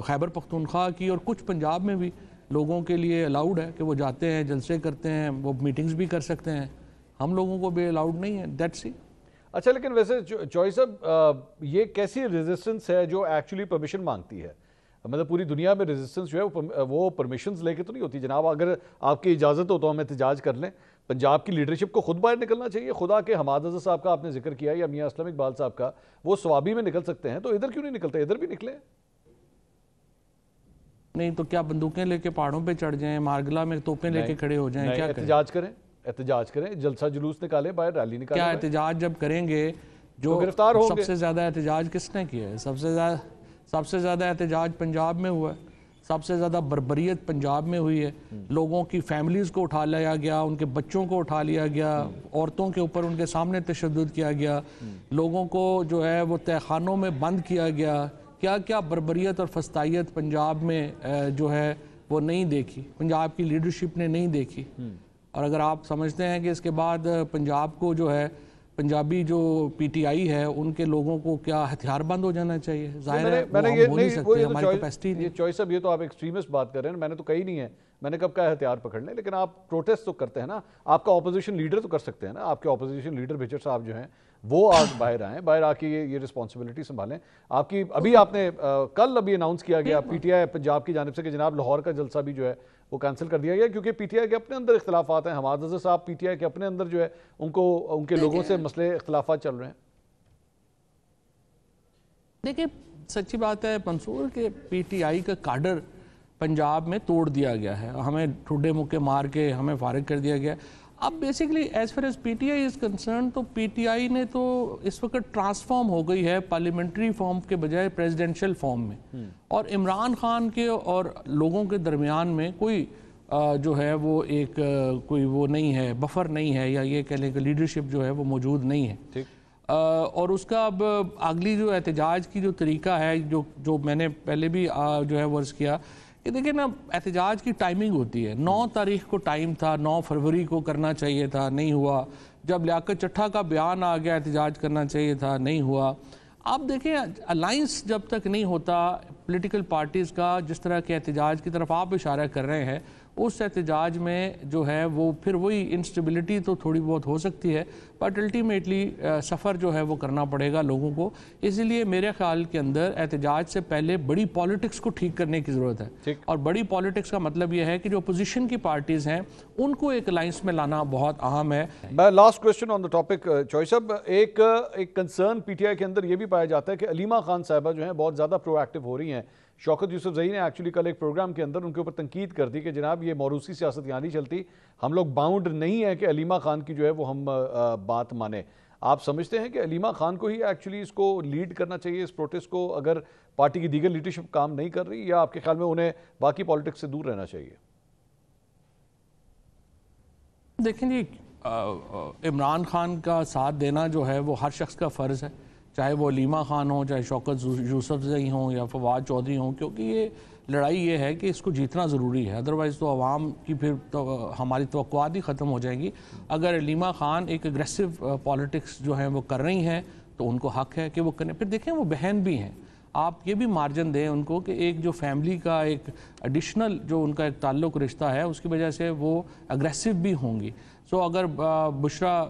خیبر پختونخوا کی اور کچھ پنجاب میں بھی لوگوں کے لیے الاؤڈ ہے کہ وہ جاتے ہیں، جلسے کرتے ہیں، وہ میٹنگز بھی کر سکتے ہیں، ہم لوگوں کو بھی الاؤڈ نہیں ہے، دیٹس اٹ۔ اچھا، لیکن ویسے چوہے صاحب یہ کیسی ریزسٹنس ہے جو ایکچولی پرمیشن مانگتی ہے؟ مطلب پوری دنیا میں ریزسٹنس جو ہے وہ پرمیشنز لے کے تو نہیں ہوتی، جناب اگر آپ کی اجازت ہو تو ہم احتجاج کر لیں۔ پنجاب کی لیڈرشپ کو خود باہر نکلنا چاہیے، خدا کے حماد اظہر صاحب کا آپ نے ذکر کیا یا میاں اسلم اقبال صاحب کا، وہ سوابی میں نکل سکتے ہیں، تو ادھر کیوں نہیں نکلتے؟ ادھر بھی نکلیں۔ نہیں تو کیا بندوقیں لے کے پہاڑوں پہ چڑھ جائیں، مارگلا میں توپیں لے کے کھڑے ہو جائیں، کیا احتجاج کریں، احتجاج کریں, جلسہ جلوس نکالیں, باہر ریلی نکالیں. کیا احتجاج جب کریں گے جو گرفتار ہوں گے. سب سے زیادہ احتجاج کس نے کیا ہے؟ سب سے زیادہ احتجاج پنجاب میں ہوا ہے, سب سے زیادہ بربریت پنجاب میں ہوئی ہے. لوگوں کی فیملیز کو اٹھا لیا گیا, ان کے بچوں کو اٹھا لیا گیا, عورتوں کے اوپر ان کے سامنے تشدد کیا گیا, لوگوں کو جو ہے وہ تہہ خانوں میں بند کیا گیا. کیا کیا بربریت اور فسطائیت پنجاب میں جو ہے وہ نہیں دیکھی, پنجاب کی لیڈرشپ نے نہیں دیکھی. اور اگر آپ سمجھتے ہیں کہ اس کے بعد پنجاب کو جو ہے پنجابی جو پی ٹی آئی ہے ان کے لوگوں کو کیا ہتھیار بند ہو جانا چاہیے؟ ظاہر ہے وہ ہم ہو نہیں سکتے, ہماری کیپیسٹی نہیں. یہ چوائس اب یہ تو آپ ایکسٹریمسٹ بات کر رہے ہیں, میں نے تو کہی نہیں ہے, میں نے کب کہا ہتھیار پکڑ لیں, لیکن آپ پروٹیسٹ تو کرتے ہیں نا, آپ کا اپوزیشن لیڈر تو کر سکتے ہیں نا, آپ کے اپوزیشن لیڈر بچر صاحب جو ہیں وہ آج باہر آئیں, باہر آ کے یہ رسپانسبلٹی سنبھالیں. آپ کی ابھی آپ نے کل ابھی اناؤنس کیا گیا پی ٹی آئی پنجاب کی جانب سے کہ جناب لاہور کا جلسہ بھی جو ہے وہ کینسل کر دیا گیا, کیونکہ پی ٹی آئی کے اپنے اندر اختلافات ہیں. حماد اظہر صاحب پی ٹی آئی کے اپنے اندر جو ہے ان کے لوگوں سے مسئلے اختلافات چل رہے ہیں. دیکھیں سچی بات ہے منصور کہ پی ٹی آئی کا کاڈر پنجاب میں توڑ دیا گیا ہے, ہمیں ٹھڈے مکے مار کے ہمیں فارغ کر دیا گیا. اب basically as far as P T I is concern تو پی ٹی آئی نے تو اس وقت ٹرانسفارم ہو گئی ہے پارلیمنٹری فارم کے بجائے پریزیڈنشل فارم میں, اور عمران خان کے اور لوگوں کے درمیان میں کوئی جو ہے وہ ایک کوئی وہ نہیں ہے, بفر نہیں ہے, یا یہ کہہ لیں کہ لیڈرشپ جو ہے وہ موجود نہیں ہے. اور اس کا اب اگلی جو احتجاج کی جو طریقہ ہے جو میں نے پہلے بھی جو ہے ورز کیا کہ دیکھیں نا, احتجاج کی ٹائمنگ ہوتی ہے. 9 تاریخ کو ٹائم تھا, 9 فروری کو کرنا چاہیے تھا, نہیں ہوا. جب لیاقت چٹھا کا بیان آ گیا احتجاج کرنا چاہیے تھا, نہیں ہوا. آپ دیکھیں الائنس جب تک نہیں ہوتا پولیٹیکل پارٹیز کا, جس طرح کے احتجاج کی طرف آپ اشارہ کر رہے ہیں, اس احتجاج میں جو ہے وہ پھر وہی انسٹیبلٹی تو تھوڑی بہت ہو سکتی ہے, بٹ الٹیمیٹلی سفر جو ہے وہ کرنا پڑے گا لوگوں کو. اسی لیے میرے خیال کے اندر احتجاج سے پہلے بڑی پالیٹکس کو ٹھیک کرنے کی ضرورت ہے. اور بڑی پالیٹکس کا مطلب یہ ہے کہ جو اپوزیشن کی پارٹیز ہیں ان کو ایک الائنس میں لانا بہت اہم ہے. Last question on the topic choice. اب ایک کنسرن پی ٹی آئی کے اندر یہ بھی پایا جاتا ہے کہ علیمہ خان صاحبہ جو ہیں بہت زیادہ پرو ایکٹیو ہو رہی ہیں. شوکت یوسف زئی نے ایکچولی کل ایک پروگرام کے اندر ان کے اوپر تنقید کر دی کہ جناب یہ موروثی سیاست یہاں نہیں چلتی, ہم لوگ باؤنڈ نہیں ہیں کہ علیمہ خان کی جو ہے وہ ہم بات مانیں. آپ سمجھتے ہیں کہ علیمہ خان کو ہی ایکچولی اس کو لیڈ کرنا چاہیے اس پروٹیسٹ کو, اگر پارٹی کی دیگر لیڈرشپ کام نہیں کر رہی, یا آپ کے خیال میں انہیں باقی پالیٹکس سے دور رہنا چاہیے؟ دیکھیں جی, عمران خان کا ساتھ دینا جو ہے وہ ہر شخص کا فرض ہے, چاہے وہ علیمہ خان ہوں, چاہے شوکت یوسف زئی ہوں, یا فواد چودھری ہوں, کیونکہ یہ لڑائی یہ ہے کہ اس کو جیتنا ضروری ہے. ادروائز تو عوام کی پھر تو ہماری توقعات ہی ختم ہو جائیں گی. اگر علیمہ خان ایک اگریسو پالیٹکس جو ہیں وہ کر رہی ہیں تو ان کو حق ہے کہ وہ کریں. پھر دیکھیں وہ بہن بھی ہیں, آپ یہ بھی مارجن دیں ان کو کہ ایک جو فیملی کا ایک ایڈیشنل جو ان کا ایک تعلق رشتہ ہے اس کی وجہ سے وہ اگریسو بھی ہوں گی. سو اگر بشرا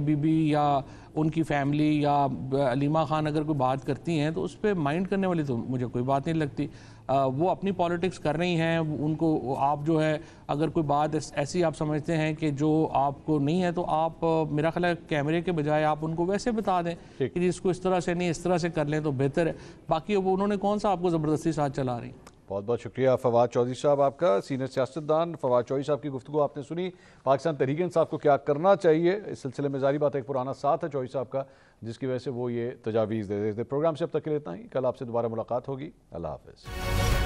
بی بی یا ان کی فیملی یا علیمہ خان اگر کوئی بات کرتی ہیں تو اس پہ مائنڈ کرنے والی تو مجھے کوئی بات نہیں لگتی. وہ اپنی پالیٹکس کر رہی ہیں, ان کو آپ جو ہے اگر کوئی بات ایسی آپ سمجھتے ہیں کہ جو آپ کو نہیں ہے تو آپ میرا خیال ہے کیمرے کے بجائے آپ ان کو ویسے بتا دیں کہ جس کو اس طرح سے نہیں اس طرح سے کر لیں تو بہتر ہے. باقی وہ انہوں نے کون سا آپ کو زبردستی ساتھ چلا رہی. بہت بہت شکریہ فواد چودھری صاحب آپ کا, سینئر سیاستدان فواد چودھری صاحب کی گفتگو آپ نے سنی. پاکستان تحریک انصاف کو کیا کرنا چاہیے اس سلسلے میں ظاہری بات ہے ایک پرانا ساتھ ہے چودھری صاحب کا, جس کی وجہ سے وہ یہ تجاویز دے دیتے. پروگرام سے اب تک کے لیے اتنا ہی, کل آپ سے دوبارہ ملاقات ہوگی. اللہ حافظ.